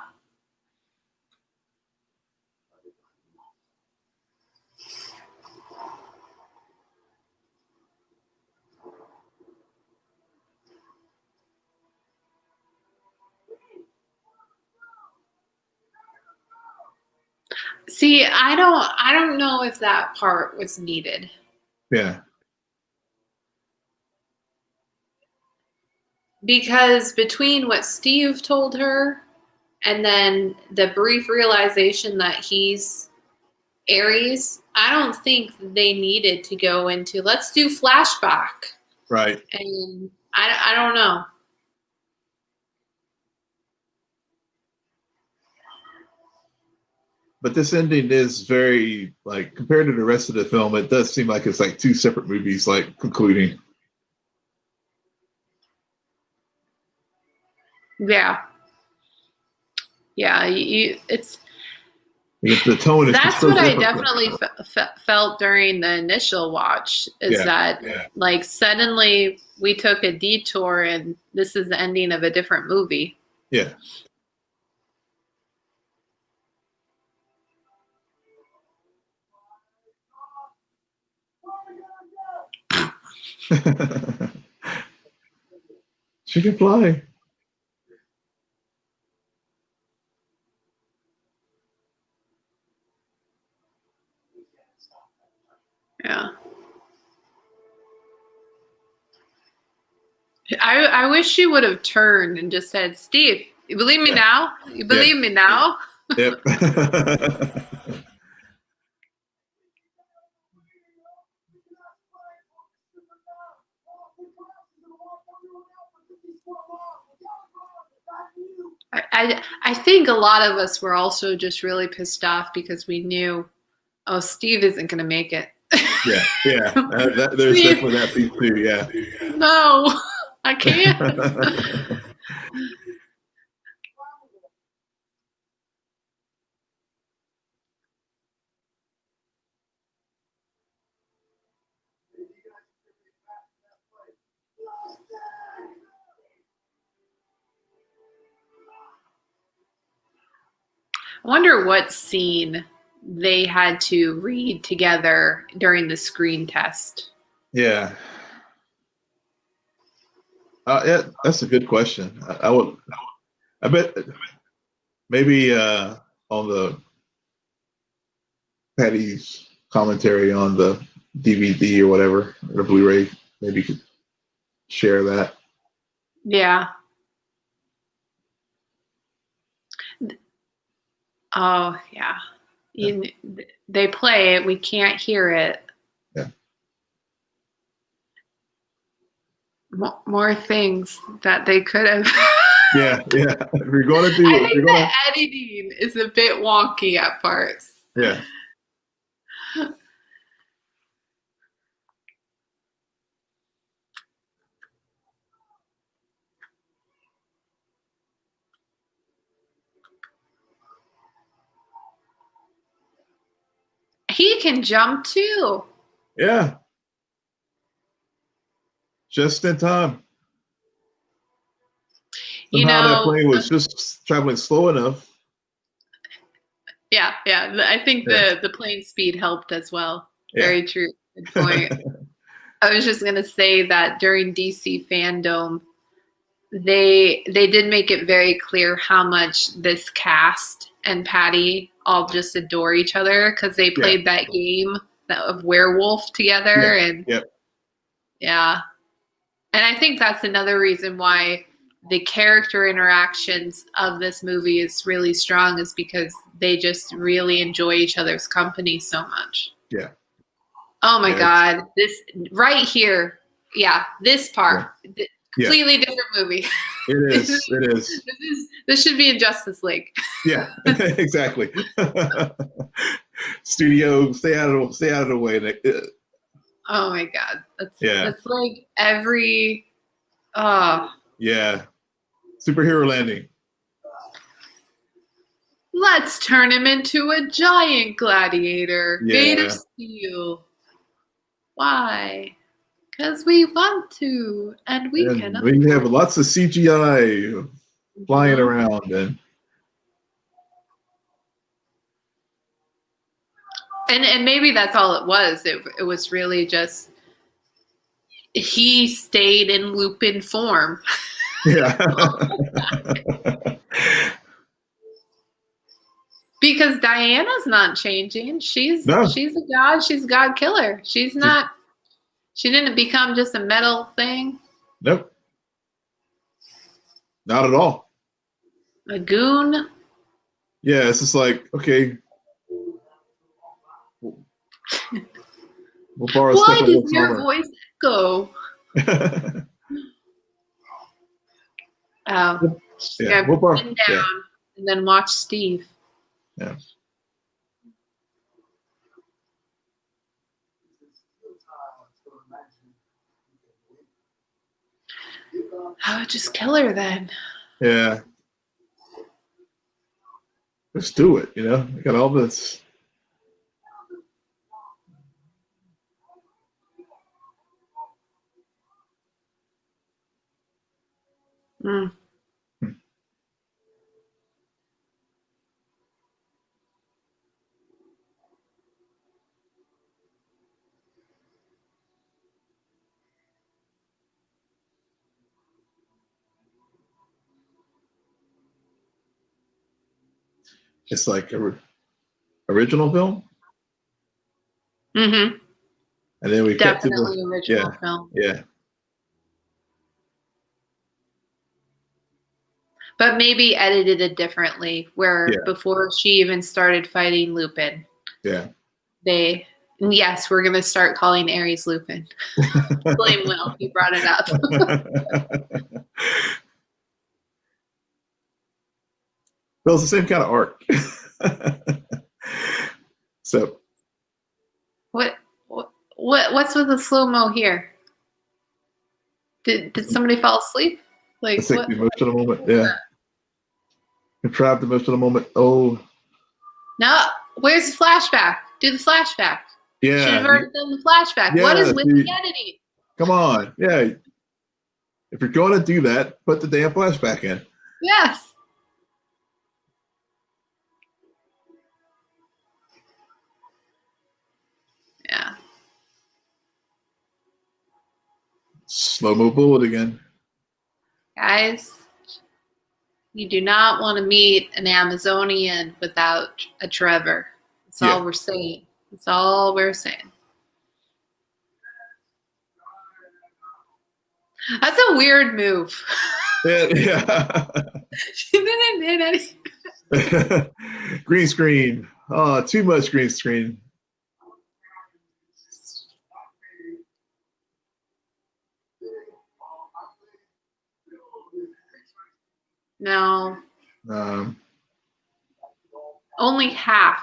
See, I don't know if that part was needed. Yeah. Because between what Steve told her and then the brief realization that he's Ares, I don't think they needed to go into let's do flashback. Right. And I don't know. But this ending is very, like, compared to the rest of the film, it does seem like it's like two separate movies, like, concluding. Yeah. Yeah, it's The tone is that's so what I different. definitely felt during the initial watch is Yeah. that like suddenly we took a detour and this is the ending of a different movie. Yeah. She can fly. Yeah. I wish she would have turned and just said, Steve, you believe me now? You believe me now? Yep. I think a lot of us were also just really pissed off because we knew, oh, Steve isn't going to make it. Yeah. There's Steve, definitely that piece too. Yeah. no, I can't. I wonder what scene they had to read together during the screen test. Yeah. Yeah, that's a good question. I would. I bet maybe on the Patty's commentary on the DVD or whatever, or the Blu-ray, maybe you could share that. Yeah. Oh, yeah. Yeah. They play it. We can't hear it. Yeah. More things that they could have. Yeah. If you're going to do I it, think the editing is a bit wonky at parts. yeah. He can jump too. Yeah. Just in time. Somehow that plane was just traveling slow enough. Yeah. I think Yeah. the plane speed helped as well. Yeah. Very true. Good point. I was just gonna say that during DC Fandom, they did make it very clear how much this cast and Patty all just adore each other because they played that game of werewolf together and yeah. And I think that's another reason why the character interactions of this movie is really strong is because they just really enjoy each other's company so much. Yeah. Oh my God. This right here. Yeah. This part. Yeah. Completely different movie. It is. It is. This should be in Justice League. Yeah, exactly. Studio, stay out of the way. Oh my God. That's like every yeah. Superhero landing. Let's turn him into a giant gladiator made of steel. Why? Because we want to, and we can. We have lots of CGI flying around, and maybe that's all it was. It was really just he stayed in Lupin form. Yeah. Because Diana's not changing. She's a god. She's a god killer. She's not. She didn't become just a metal thing. Nope. Not at all. A goon. Yeah, it's just like, okay. Why does your voice echo? Oh, she's Yeah, gonna we'll pin down and then watch Steve. Yeah. I would just kill her then. Yeah. Let's do it. You know, we got all this. Mm. It's like a original film, Mm-hmm. and then we cut to Definitely the original film. yeah. But maybe edited it differently, where Yeah. before she even started fighting Lupin, Yeah. yes, we're going to start calling Ares Lupin. Blame Will. He brought it up. Well, it's the same kind of arc. So What's with the slow-mo here? Did somebody fall asleep? Like it's like what? the emotional moment. Yeah. Contrived emotional moment. Oh. No, where's the flashback? Do the flashback. Should Yeah. have already done the flashback. What is with the editing? Come on. Yeah. If you're going to do that, put the damn flashback in. Yes. Yeah. Slow-mo bullet again. Guys, you do not want to meet an Amazonian without a Trevor. That's all we're saying. That's all we're saying. That's a weird move. Yeah. She didn't hit any. Green screen. Oh, too much green screen. No. Um, Only half.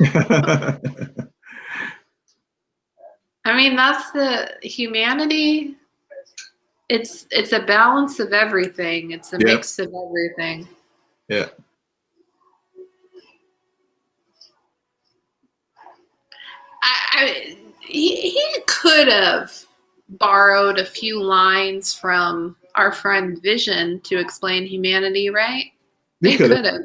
I mean, that's the humanity. It's a balance of everything. It's a mix of everything. Yeah. He could have borrowed a few lines from our friend Vision to explain humanity, right? They could have.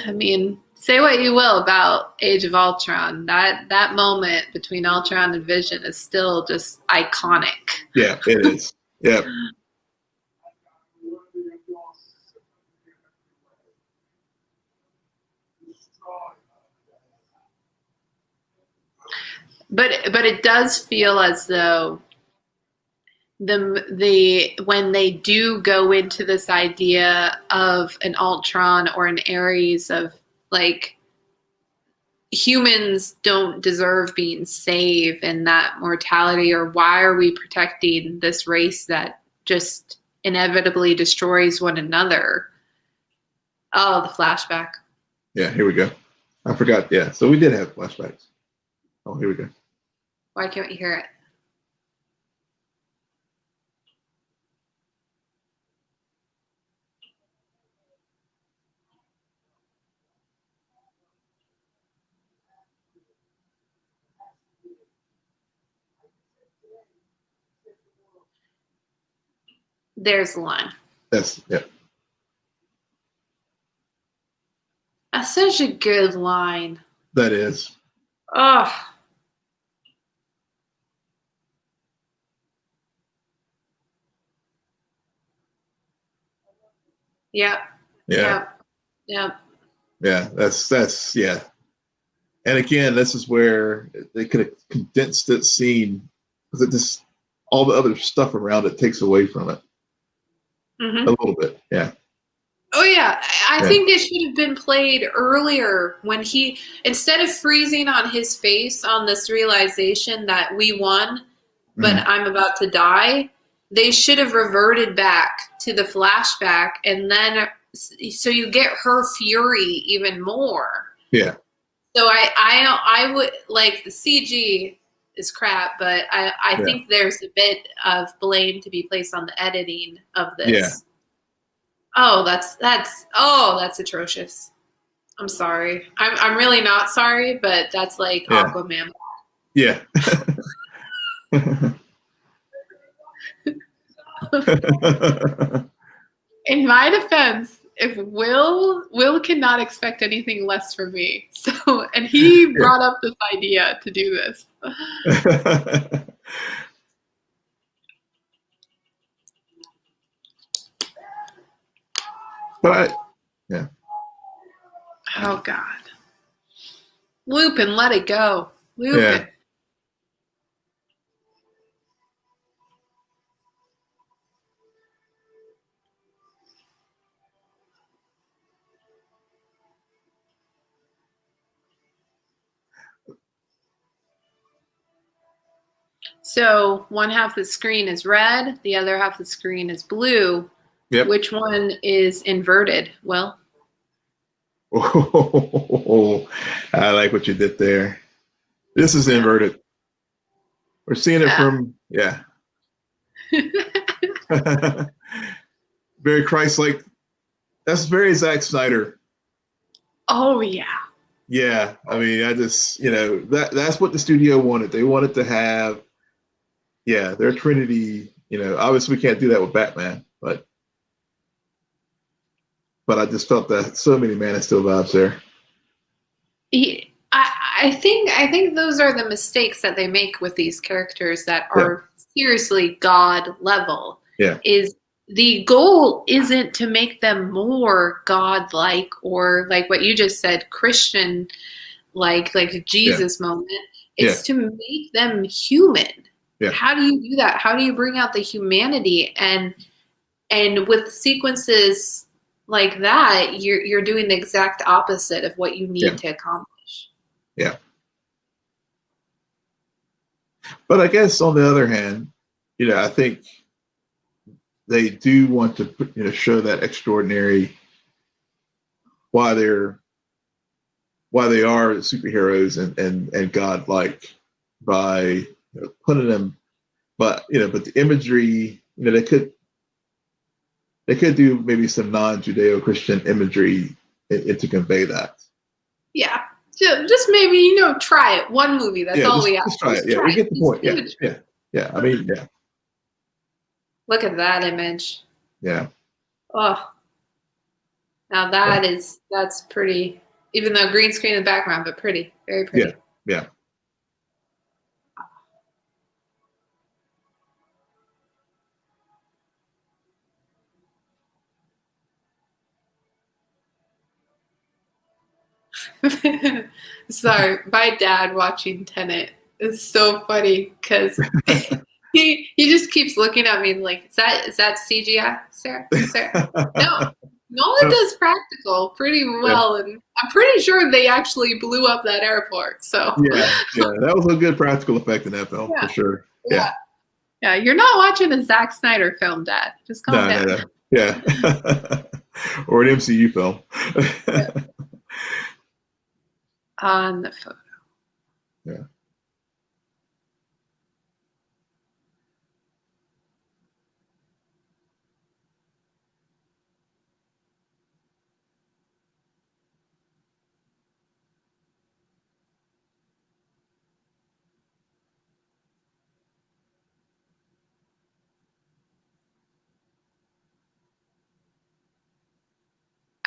I mean, say what you will about Age of Ultron, that moment between Ultron and Vision is still just iconic. Yeah, it is. Yeah. But it does feel as though the when they do go into this idea of an Ultron or an Ares of like humans don't deserve being saved and that mortality, or why are we protecting this race that just inevitably destroys one another? Oh, the flashback. Yeah, here we go. I forgot. Yeah, so we did have flashbacks. Oh, here we go. Why can't we hear it? There's the line. That's That's such a good line. That is. Oh. Yep. Yeah. Yep. Yeah, that's yeah. And again, this is where they could have condensed that scene because it just all the other stuff around it takes away from it a little bit. Yeah. Oh yeah, I Yeah. think it should have been played earlier when he, instead of freezing on his face on this realization that we won, but Mhm. I'm about to die, they should have reverted back to the flashback and then so you get her fury even more. Yeah. So I would like the CG is crap, but I Yeah. think there's a bit of blame to be placed on the editing of Yeah. this. Oh, that's atrocious. I'm sorry. I'm really not sorry, but that's like Yeah. Aquaman. Yeah. In my defense, if Will cannot expect anything less from me. So, and he Yeah. brought up this idea to do this. But yeah. Oh God, Lupin, let it go, Yeah. Lupin. So one half of the screen is red, the other half of the screen is blue. Yep. Which one is inverted? Well, Oh, I like what you did there. This is yeah. inverted. We're seeing it Yeah. from, yeah. Very Christ-like. That's very Zack Snyder. Oh yeah. Yeah, I mean, I just, that's what the studio wanted. They wanted to have, yeah, their Trinity. Obviously we can't do that with Batman, but I just felt that so many Man of Steel vibes there. I think those are the mistakes that they make with these characters that Yeah, are seriously God level. yeah, Is the goal isn't to make them more God-like or like what you just said, Christian like a yeah, Jesus moment. yeah, It's to make them human. yeah, How do you do that? How do you bring out the humanity and with sequences like that, you're doing the exact opposite of what you yeah, need to accomplish. yeah. But I guess on the other hand, I think they do want to show that extraordinary why they are superheroes and godlike by putting them, but the imagery, they could do maybe some non-Judeo-Christian imagery to convey that. Yeah. Just maybe, try it. One movie. That's Yeah, all just we ask. just try it. Just Yeah, try we it. get the Just point. Yeah, image. yeah, yeah. I mean, yeah, Look at that image. yeah, Oh, now yeah, that's pretty. Even though green screen in the background, but pretty. Very yeah, pretty. yeah. Sorry, my dad watching Tenet is so funny because he just keeps looking at me like, is that CGI, Sarah? Sarah? No, Nolan No, does practical pretty yeah, well, and I'm pretty sure they actually blew up that airport. So yeah, yeah. That was a good practical effect in that film yeah, for sure. yeah, Yeah. yeah. You're not watching a Zack Snyder film, Dad. Just calm No, no, down. no. Yeah. Or an MCU film. Yeah. On the photo. Yeah.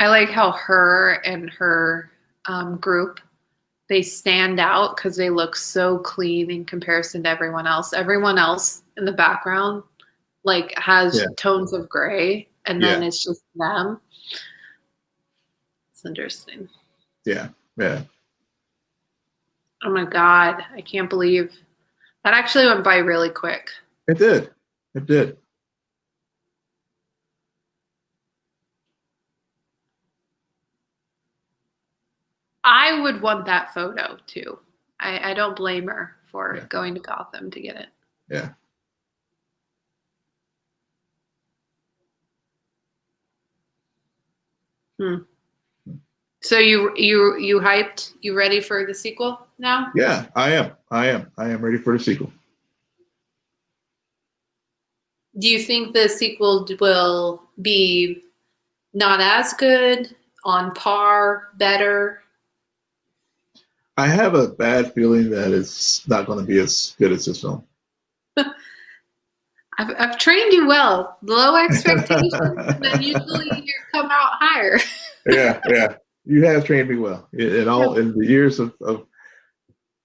I like how her and her group they stand out because they look so clean in comparison to everyone else. Everyone else in the background like has Yeah. tones of gray, and then Yeah. it's just them. It's interesting. Yeah. Yeah. Oh my God, I can't believe that actually went by really quick. It did. It did. I would want that photo too. I don't blame her for going to Gotham to get it. Yeah. So you hyped? You ready for the sequel now? Yeah, I am. I am ready for the sequel. Do you think the sequel will be not as good, on par, better? I have a bad feeling that it's not going to be as good as this film. I've trained you well. Low expectations, and then usually you come out higher. Yeah. You have trained me well in the years of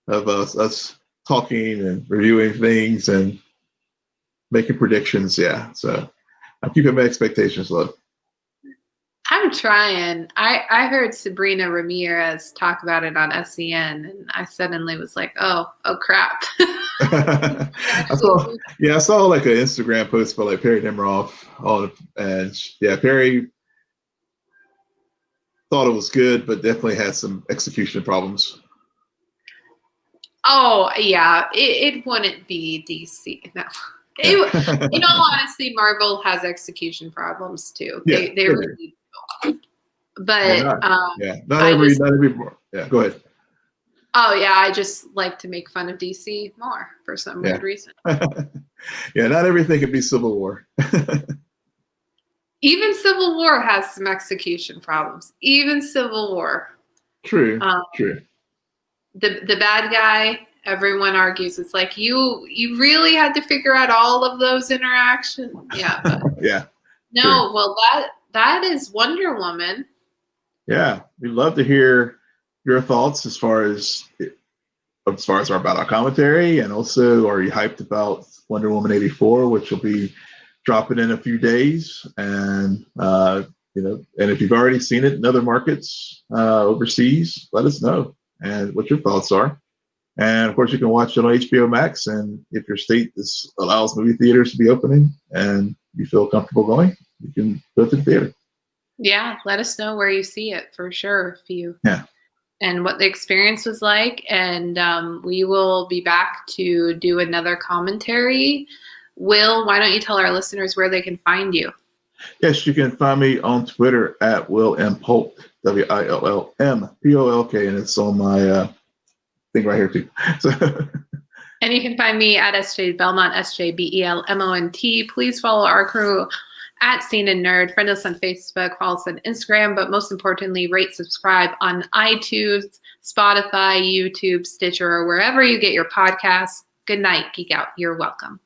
us talking and reviewing things and making predictions. Yeah, so I'm keeping my expectations low. I'm trying. I heard Sabrina Ramirez talk about it on SNN, and I suddenly was like, oh crap. I saw like an Instagram post by like Perry Nemiroff and Perry thought it was good, but definitely had some execution problems. Oh yeah, it wouldn't be DC. No. In all honesty, Marvel has execution problems too. They really do. But not every go ahead. Oh yeah, I just like to make fun of DC more for some weird reason. Yeah, not everything can be Civil War. Even Civil War has some execution problems. Even Civil War. True. The bad guy, everyone argues it's like you really had to figure out all of those interactions. Yeah. But no, true. Well that is Wonder Woman. Yeah, we'd love to hear your thoughts as far as about our commentary, and also are you hyped about Wonder Woman 84, which will be dropping in a few days, and and if you've already seen it in other markets overseas, let us know and what your thoughts are. And of course, you can watch it on HBO Max, and if your state allows movie theaters to be opening and you feel comfortable going, you can go to the theater. Yeah, let us know where you see it for sure. And what the experience was like. And we will be back to do another commentary. Will, why don't you tell our listeners where they can find you? Yes, you can find me on Twitter at Will M. Polk, WILLMPOLK, and it's on my thing right here too. So. And you can find me at SJ Belmont, SJBELMONT. Please follow our crew at CNN Nerd. Friend us on Facebook, follow us on Instagram, but most importantly, rate, subscribe on iTunes, Spotify, YouTube, Stitcher, or wherever you get your podcasts. Good night, Geek Out. You're welcome.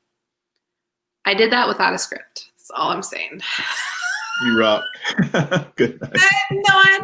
I did that without a script. That's all I'm saying. You rock. Good night. No,